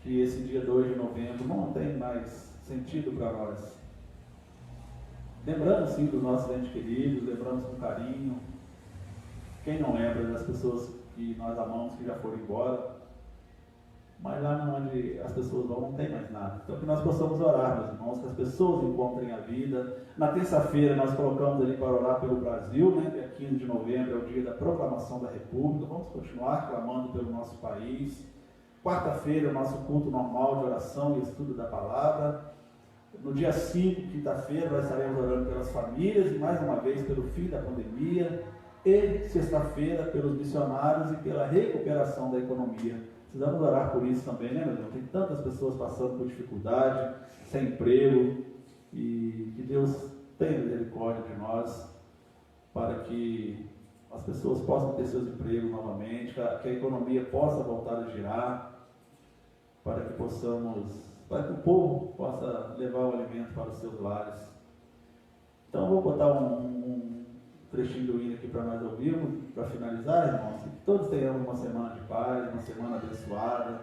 que esse dia 2 de novembro não tem mais sentido para nós. lembrando sim dos nossos entes queridos, lembramos com carinho. Quem não lembra das pessoas que nós amamos, que já foram embora, mas lá onde as pessoas vão não tem mais nada. Então que nós possamos orar, meus irmãos, que as pessoas encontrem a vida. Na terça-feira nós colocamos ali para orar pelo Brasil, né? Dia 15 de novembro é o dia da proclamação da República. Vamos continuar clamando pelo nosso país. Quarta-feira é o nosso culto normal de oração e estudo da palavra. No dia 5, quinta-feira, nós estaremos orando pelas famílias e mais uma vez pelo fim da pandemia. E sexta-feira pelos missionários e pela recuperação da economia. Precisamos orar por isso também, né, meu irmão? Tem tantas pessoas passando por dificuldade, sem emprego, e que Deus tenha misericórdia de nós, para que as pessoas possam ter seus empregos novamente, que a economia possa voltar a girar, para que o povo possa levar o alimento para os seus lares. Então, eu vou botar um trechinho do hino aqui para nós ouvirmos, para finalizar, irmãos, que todos tenhamos uma semana de paz, uma semana abençoada,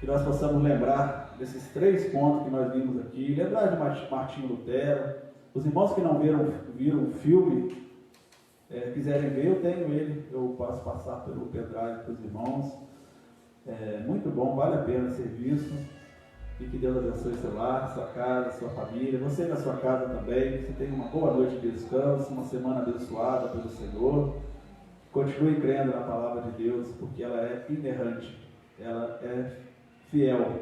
que nós possamos lembrar desses 3 pontos que nós vimos aqui, lembrar de Martinho Lutero. Os irmãos que não viram o filme, quiserem ver, eu tenho ele, eu posso passar pelo pendrive para os irmãos. Muito bom, vale a pena ser visto. E que Deus abençoe seu lar, sua casa, sua família, você na sua casa também. Que você tenha uma boa noite de descanso, uma semana abençoada pelo Senhor. Continue crendo na palavra de Deus, porque ela é inerrante, ela é fiel.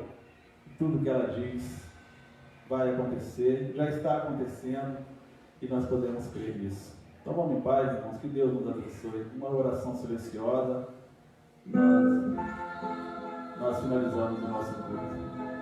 Tudo que ela diz vai acontecer, já está acontecendo, e nós podemos crer nisso. Então vamos em paz, irmãos, que Deus nos abençoe. Uma oração silenciosa, nós finalizamos o nosso culto.